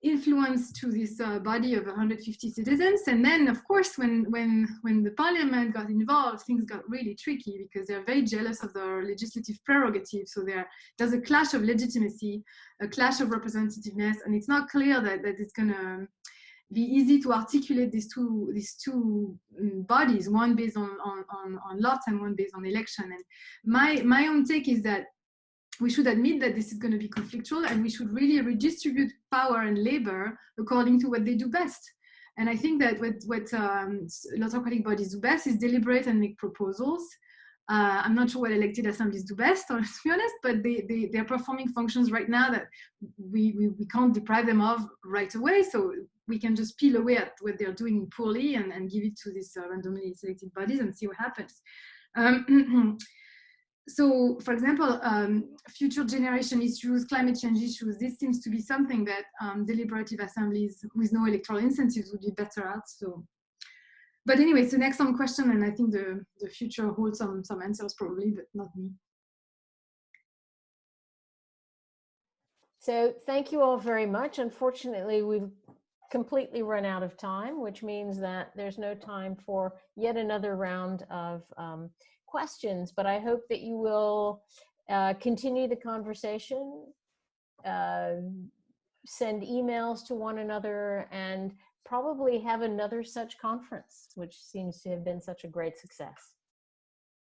influence to this body of 150 citizens. And then, of course, when the parliament got involved, things got really tricky because they're very jealous of their legislative prerogatives. So there's a clash of legitimacy, a clash of representativeness, and it's not clear that it's going to be easy to articulate these two bodies, one based on lots and one based on election. And my own take is that we should admit that this is going to be conflictual, and we should really redistribute power and labor according to what they do best. And I think that what autocratic bodies do best is deliberate and make proposals. I'm not sure what elected assemblies do best, to be honest, but they're performing functions right now that we can't deprive them of right away. So we can just peel away at what they're doing poorly and give it to these randomly selected bodies and see what happens. So, for example, future generation issues, climate change issues, this seems to be something that deliberative assemblies with no electoral incentives would be better at. So, but anyway, it's an excellent question, and I think the future holds some answers probably, but not me. So thank you all very much. Unfortunately, we've completely run out of time, which means that there's no time for yet another round of questions, but I hope that you will continue the conversation, send emails to one another, and probably have another such conference, which seems to have been such a great success.